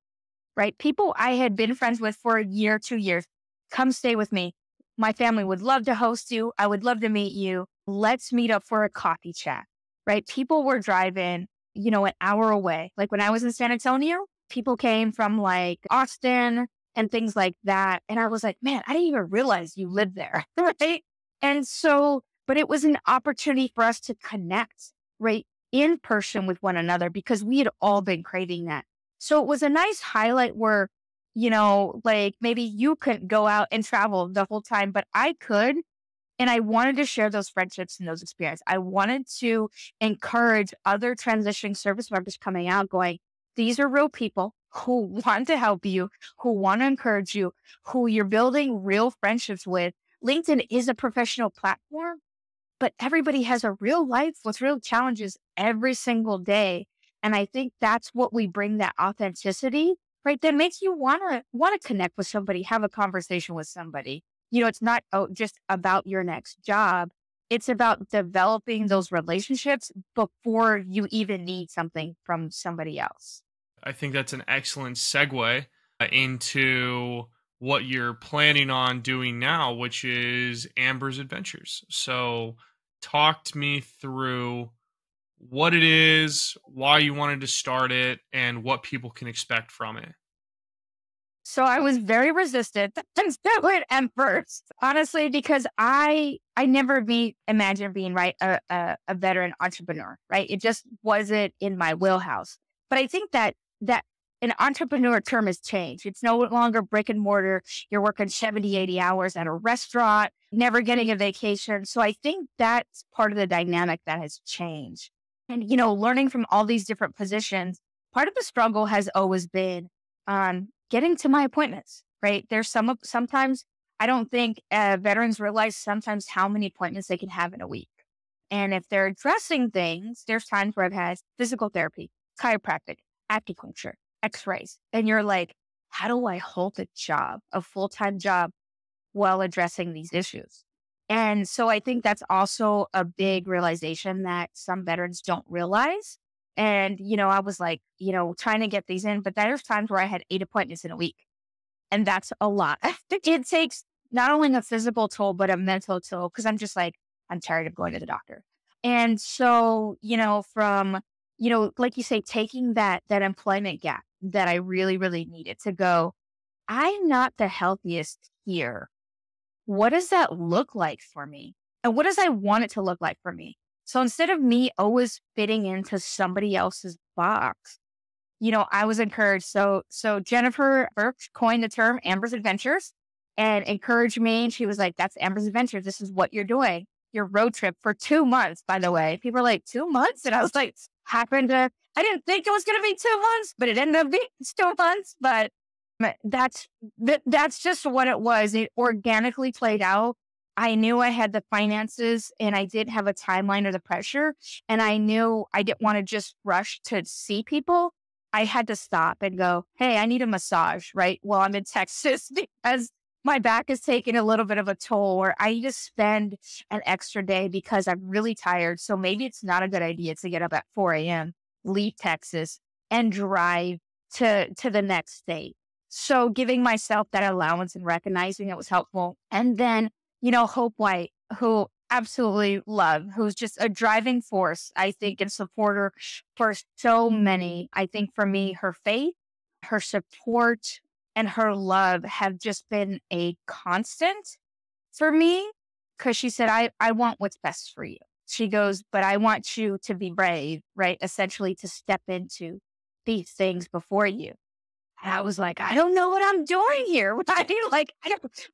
right? People I had been friends with for a year, 2 years, come stay with me. My family would love to host you. I would love to meet you. Let's meet up for a coffee chat, right? People were driving, an hour away. Like when I was in San Antonio, people came from like Austin and things like that. And I was like, man, I didn't even realize you lived there, right? And so, but it was an opportunity for us to connect, right, in person with one another because we had all been craving that. So it was a nice highlight where, like maybe you couldn't go out and travel the whole time, but I could. And I wanted to share those friendships and those experiences. I wanted to encourage other transitioning service members coming out going, these are real people who want to help you, who want to encourage you, who you're building real friendships with. LinkedIn is a professional platform, but everybody has a real life with real challenges every single day. And I think that's what we bring, that authenticity, right? That makes you want to connect with somebody, have a conversation with somebody. It's not just about your next job. It's about developing those relationships before you even need something from somebody else. I think that's an excellent segue into what you're planning on doing now, which is Amber's Adventures. So talk me through what it is, why you wanted to start it, and what people can expect from it. So I was very resistant to do it at first, honestly, because I never imagined being a veteran entrepreneur, right? It just wasn't in my wheelhouse. But I think that an entrepreneur term has changed. It's no longer brick and mortar. You're working 70, 80 hours at a restaurant, never getting a vacation. So I think that's part of the dynamic that has changed. And, learning from all these different positions, part of the struggle has always been getting to my appointments, right? There's sometimes I don't think veterans realize sometimes how many appointments they can have in a week. And if they're addressing things, there's times where I've had physical therapy, chiropractic, acupuncture, x-rays. And you're like, how do I hold a full-time job while addressing these issues? And so I think that's also a big realization that some veterans don't realize. And, I was like, trying to get these in, but there's times where I had 8 appointments in a week. And that's a lot. It takes not only a physical toll, but a mental toll. Cause I'm just like, I'm tired of going to the doctor. And so, from, like you say, taking that employment gap that I really, really needed to go, I'm not the healthiest here. What does that look like for me? And what does I want it to look like for me? So instead of me always fitting into somebody else's box, I was encouraged. So Jennifer Burke coined the term Amber's Adventures and encouraged me. And she was like, that's Amber's Adventures. This is what you're doing. Your road trip for 2 months, by the way. People are like, 2 months? And I was like, I didn't think it was going to be 2 months, but it ended up being 2 months. But that's just what it was. It organically played out. I knew I had the finances and I didn't have a timeline or the pressure. And I knew I didn't want to just rush to see people. I had to stop and go, hey, I need a massage, right? Well, I'm in Texas because my back is taking a little bit of a toll, or I need to spend an extra day because I'm really tired. So maybe it's not a good idea to get up at 4 a.m., leave Texas and drive to the next state. So giving myself that allowance and recognizing it was helpful. And then, Hope White, who absolutely love, who's just a driving force, I think, and supporter for so many. I think for me, her faith, her support, and her love have just been a constant for me because she said, I want what's best for you. she goes, but I want you to be brave, right? Essentially to step into these things before you. And I was like, I don't know what I'm doing here. I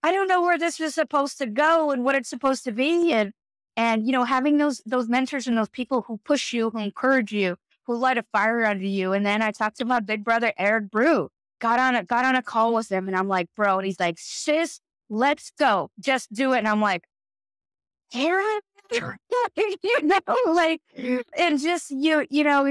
don't know where this is supposed to go and what it's supposed to be. And, having those mentors and those people who push you, who encourage you, who light a fire under you. And then I talked to my big brother, Eric Brew, got on a call with him. And I'm like, bro, and he's like, sis, let's go. Just do it. And I'm like, Aaron, and just,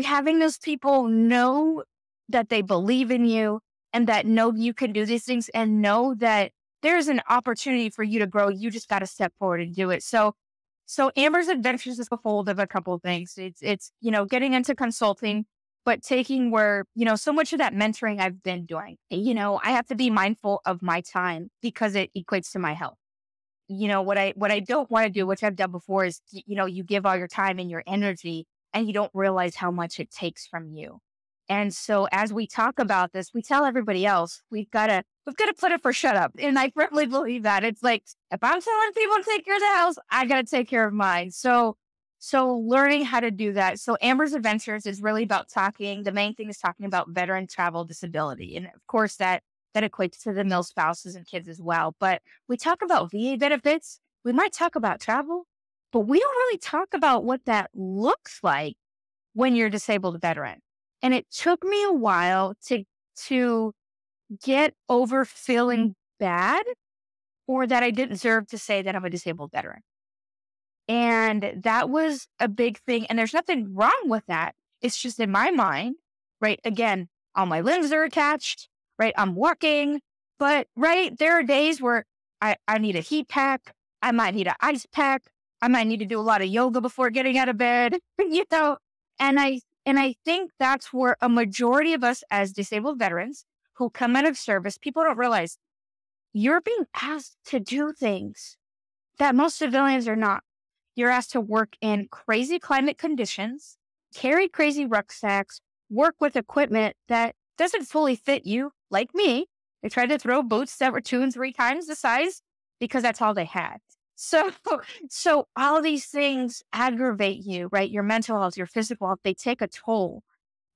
having those people know that they believe in you and that know you can do these things and know that there's an opportunity for you to grow. You just got to step forward and do it. So Amber's Adventures is a fold of a couple of things. It's getting into consulting, but taking where, so much of that mentoring I've been doing, I have to be mindful of my time because it equates to my health. What I don't want to do, which I've done before, is, you give all your time and your energy and you don't realize how much it takes from you. And so as we talk about this, we tell everybody else, we've got to put it for shut up. And I firmly believe that. It's like, if I'm telling people to take care of the house, I got to take care of mine. So learning how to do that. So Amber's Adventures is really about the main thing is talking about veteran travel disability. And of course that equates to the mill spouses and kids as well. But we talk about VA benefits. We might talk about travel, but we don't really talk about what that looks like when you're a disabled veteran. And it took me a while to get over feeling bad or that I didn't deserve to say that I'm a disabled veteran. And that was a big thing. And there's nothing wrong with that. It's just in my mind, right? Again, all my limbs are attached, right? I'm walking, but right, there are days where I need a heat pack. I might need an ice pack. I might need to do a lot of yoga before getting out of bed, And I think that's where a majority of us as disabled veterans who come out of service, people don't realize you're being asked to do things that most civilians are not. You're asked to work in crazy climate conditions, carry crazy rucksacks, work with equipment that doesn't fully fit you, like me. They tried to throw boots that were 2 and 3 times the size because that's all they had. So all these things aggravate you, right? Your mental health, your physical health, they take a toll.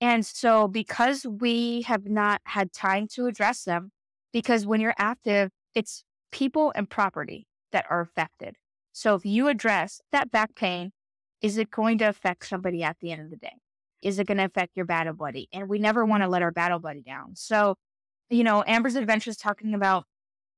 And so because we have not had time to address them, because when you're active, it's people and property that are affected. So if you address that back pain, is it going to affect somebody at the end of the day? Is it going to affect your battle buddy? And we never want to let our battle buddy down. So, Amber's Adventures talking about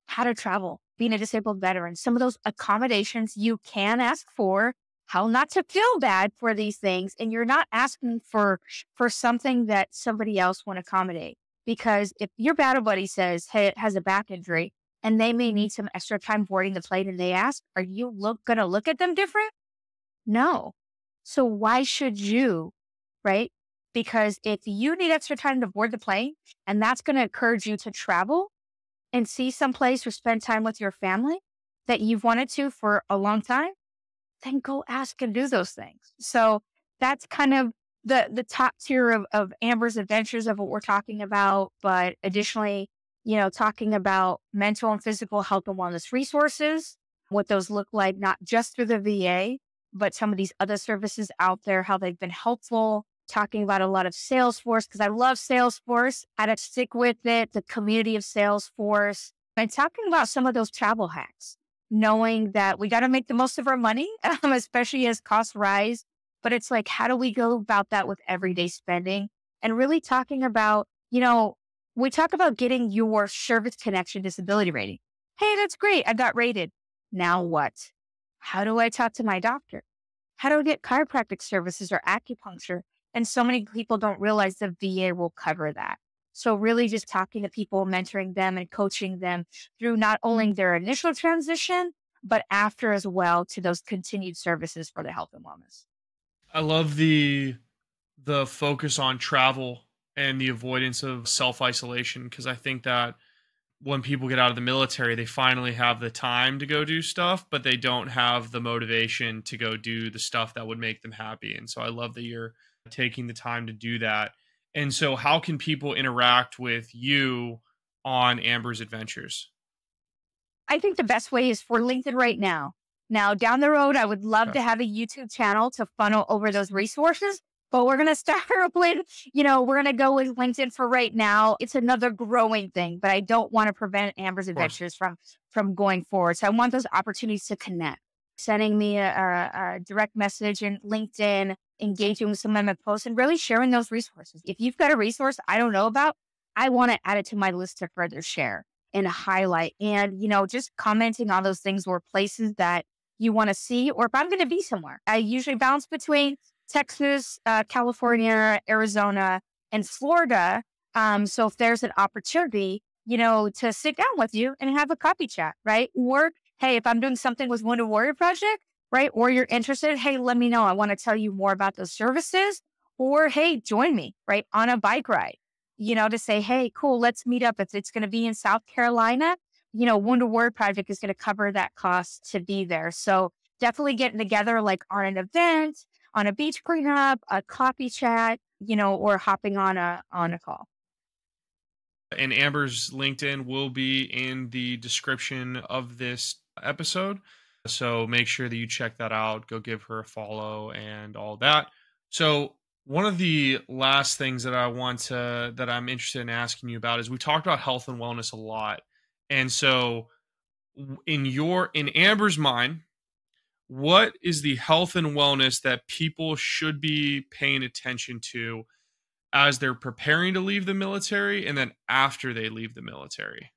how to travel, being a disabled veteran, some of those accommodations you can ask for, how not to feel bad for these things. And you're not asking for something that somebody else won't accommodate. Because if your battle buddy says, hey, it has a back injury and they may need some extra time boarding the plane and they ask, are you going to look at them different? No. So why should you, right? Because if you need extra time to board the plane and that's going to encourage you to travel and see someplace or spend time with your family that you've wanted to for a long time, then go ask and do those things. So that's kind of the top tier of Amber's Adventures of what we're talking about. But additionally, talking about mental and physical health and wellness resources, what those look like, not just through the VA, but some of these other services out there, how they've been helpful. Talking about a lot of Salesforce, because I love Salesforce. I'd stick with it, the community of Salesforce. And talking about some of those travel hacks, knowing that we got to make the most of our money, especially as costs rise. But it's like, how do we go about that with everyday spending? And really talking about, we talk about getting your service connection disability rating. Hey, that's great. I got rated. Now what? How do I talk to my doctor? How do I get chiropractic services or acupuncture? And so many people don't realize the VA will cover that. So really just talking to people, mentoring them and coaching them through not only their initial transition, but after as well to those continued services for the health and wellness. I love the focus on travel and the avoidance of self-isolation, because I think that when people get out of the military, they finally have the time to go do stuff, but they don't have the motivation to go do the stuff that would make them happy. And so I love that you're taking the time to do that. And so how can people interact with you on Amber's Adventures? I think the best way is for LinkedIn right now. Now, down the road, I would love Okay. to have a YouTube channel to funnel over those resources, but we're going to start with, we're going to go with LinkedIn for right now. It's another growing thing, but I don't want to prevent Amber's Of course. adventures from going forward. So I want those opportunities to connect, sending me a direct message in LinkedIn, engaging with some of my posts, and really sharing those resources. If you've got a resource I don't know about, I want to add it to my list to further share and highlight. And, just commenting on those things or places that you want to see, or if I'm going to be somewhere. I usually bounce between Texas, California, Arizona, and Florida. So if there's an opportunity, to sit down with you and have a coffee chat, right? Or, hey, if I'm doing something with Wounded Warrior Project, right? Or you're interested, hey, let me know. I want to tell you more about those services. Or, hey, join me, right? On a bike ride, to say, hey, cool, let's meet up. If it's going to be in South Carolina, Wounded Warrior Project is going to cover that cost to be there. So definitely getting together like on an event, on a beach cleanup, a coffee chat, or hopping on a call. And Amber's LinkedIn will be in the description of this episode. So make sure that you check that out. Go give her a follow and all that. So one of the last things that I'm interested in asking you about is we talked about health and wellness a lot. And so in Amber's mind, what is the health and wellness that people should be paying attention to as they're preparing to leave the military and then after they leave the military?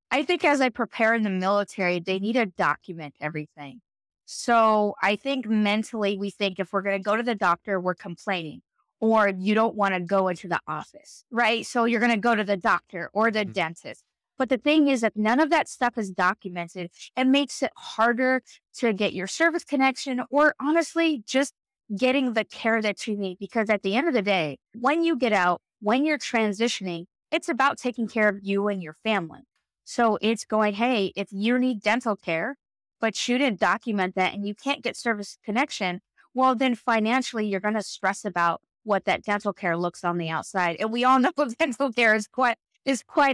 I think as I prepare in the military, they need to document everything. So I think mentally, we think if we're going to go to the doctor, we're complaining, or you don't want to go into the office, right? So you're going to go to the doctor or the Mhm. dentist. But the thing is that none of that stuff is documented. It makes it harder to get your service connection, or honestly, just getting the care that you need. Because at the end of the day, when you get out, when you're transitioning, it's about taking care of you and your family. So it's going, hey, if you need dental care, but you didn't document that and you can't get service connection, well, then financially, you're going to stress about what that dental care looks on the outside. And we all know dental care is quite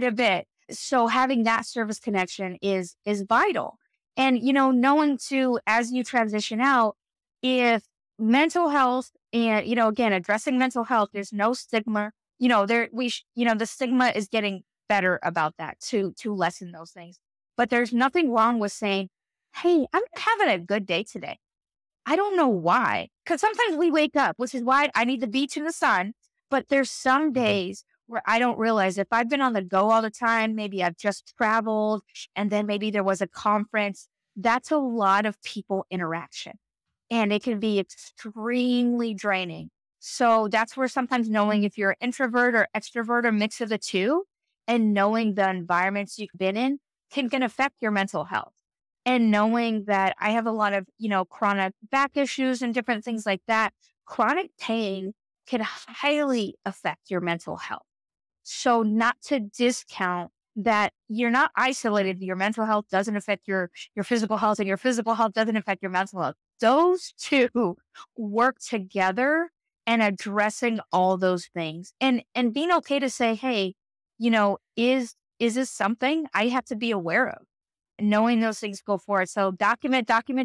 a bit. So having that service connection is vital. And, knowing too, as you transition out, if mental health and, again, addressing mental health, there's no stigma, the stigma is getting better about that to lessen those things. But there's nothing wrong with saying, hey, I'm having a good day today. I don't know why. Because sometimes we wake up, which is why I need the beach and the sun. But there's some Mhm. days where I don't realize if I've been on the go all the time, maybe I've just traveled and then maybe there was a conference. That's a lot of people interaction and it can be extremely draining. So that's where sometimes knowing if you're an introvert or extrovert or mix of the two and knowing the environments you've been in can affect your mental health. And knowing that I have a lot of, chronic back issues and different things like that, chronic pain can highly affect your mental health. So not to discount that you're not isolated. Your mental health doesn't affect your physical health and your physical health doesn't affect your mental health. Those two work together and addressing all those things and being okay to say, hey, is this something I have to be aware of? Knowing those things go forward. So document, talking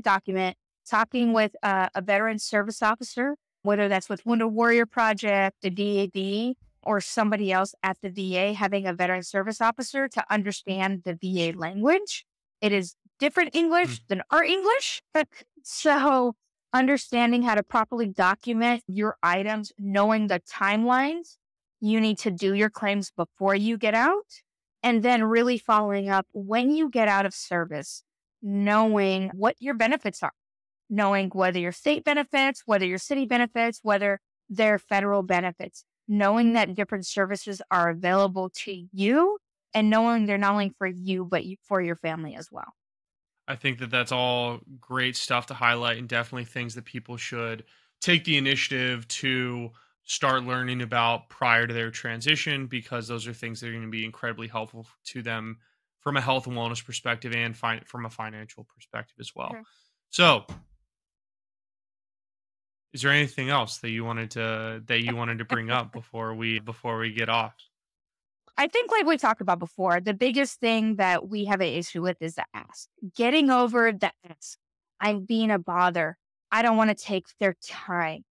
with a veteran service officer, whether that's with Wounded Warrior Project, the DAD, or somebody else at the VA, having a veteran service officer to understand the VA language. It is different English than our English. So understanding how to properly document your items, knowing the timelines you need to do your claims before you get out, and then really following up when you get out of service, knowing what your benefits are, knowing whether your state benefits, whether your city benefits, whether they're federal benefits, knowing that different services are available to you and knowing they're not only for you, but for your family as well. I think that that's all great stuff to highlight and definitely things that people should take the initiative to start learning about prior to their transition, because those are things that are going to be incredibly helpful to them from a health and wellness perspective and from a financial perspective as well. Sure. So, is there anything else that you wanted to bring up before we get off? I think like we talked about before, the biggest thing that we have an issue with is the ask. Getting over the ask. I'm being a bother. I don't want to take their time.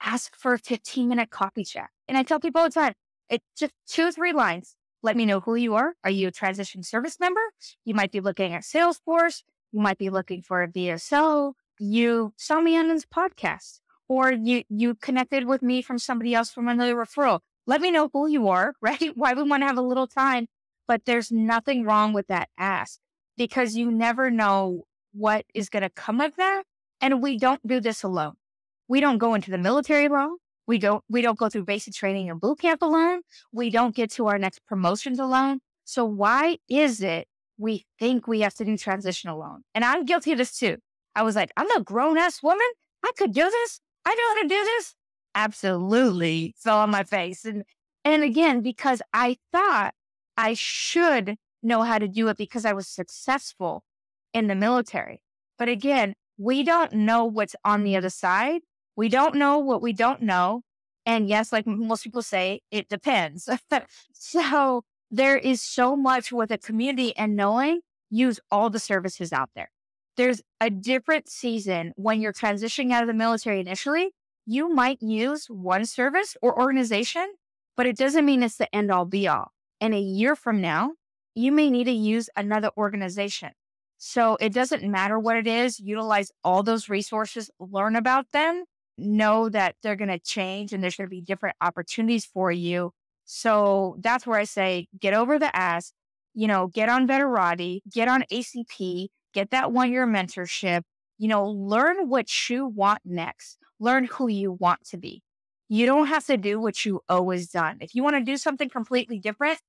Ask for a 15-minute coffee chat. And I tell people all the time, it's just 2 or 3 lines. Let me know who you are. Are you a transition service member? You might be looking at Salesforce. You might be looking for a VSO. You saw me on this podcast, or you connected with me from somebody else from another referral. Let me know who you are, right? Why we want to have a little time, but there's nothing wrong with that ask, because you never know what is going to come of that. And we don't do this alone. We don't go into the military alone. We don't go through basic training and boot camp alone. We don't get to our next promotions alone. So why is it we think we have to do transition alone? And I'm guilty of this too. I was like, I'm a grown-ass woman. I could do this. I know how to do this. Absolutely fell on my face. And again, because I thought I should know how to do it because I was successful in the military. But again, we don't know what's on the other side. We don't know what we don't know. And yes, like most people say, it depends. So there is so much with a community, and knowing, use all the services out there. There's a different season when you're transitioning out of the military initially. You might use one service or organization, but it doesn't mean it's the end all be all. And a year from now, you may need to use another organization. So it doesn't matter what it is. Utilize all those resources, learn about them, know that they're going to change and there's going to be different opportunities for you. So that's where I say, get over the ask, get on Veterati, get on ACP, get that 1-year mentorship, learn what you want next, learn who you want to be. You don't have to do what you always done. If you want to do something completely different,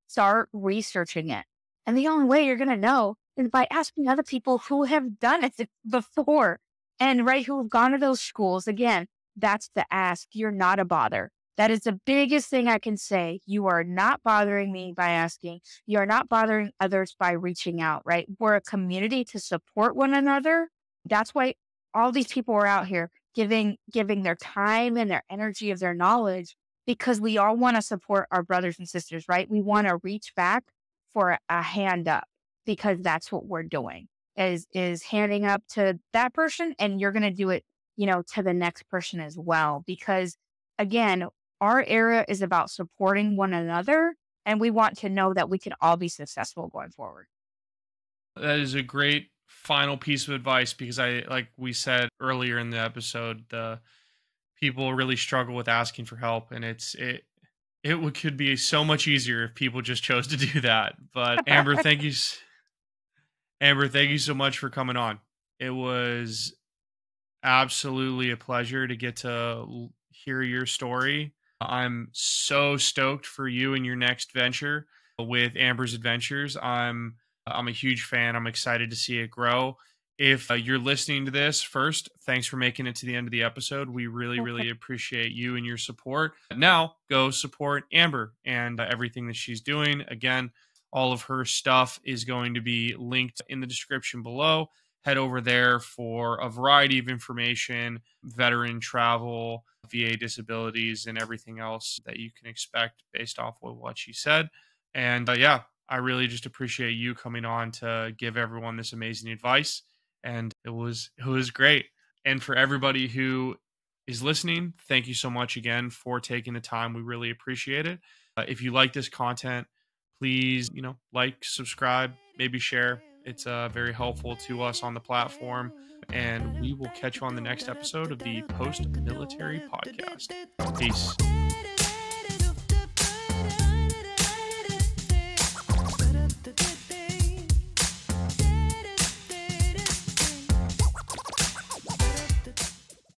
start researching it. And the only way you're going to know is by asking other people who have done it before and who have gone to those schools. Again, that's the ask. You're not a bother. That is the biggest thing I can say. You are not bothering me by asking. You are not bothering others by reaching out, right? We're a community to support one another. That's why all these people are out here giving their time and their energy of their knowledge, because we all want to support our brothers and sisters, right? We want to reach back for a hand up, because that's what we're doing is handing up to that person. And you're going to do it, to the next person as well. Because again, our era is about supporting one another, and we want to know that we can all be successful going forward. That is a great final piece of advice, because like we said earlier in the episode, the people really struggle with asking for help, and it could be so much easier if people just chose to do that. But Amber, thank you so much for coming on. It was absolutely a pleasure to get to hear your story. I'm so stoked for you and your next venture with Amber's Adventures. I'm a huge fan. I'm excited to see it grow. If you're listening to this, first, thanks for making it to the end of the episode. We really, really appreciate you and your support. Now, go support Amber and everything that she's doing. Again, all of her stuff is going to be linked in the description below. Head over there for a variety of information, veteran travel, VA disabilities, and everything else that you can expect based off of what she said. And I really just appreciate you coming on to give everyone this amazing advice. And it was great. And for everybody who is listening, thank you so much again for taking the time. We really appreciate it. If you like this content, please, like, subscribe, maybe share. It's very helpful to us on the platform. And we will catch you on the next episode of the Post Military Podcast. Peace.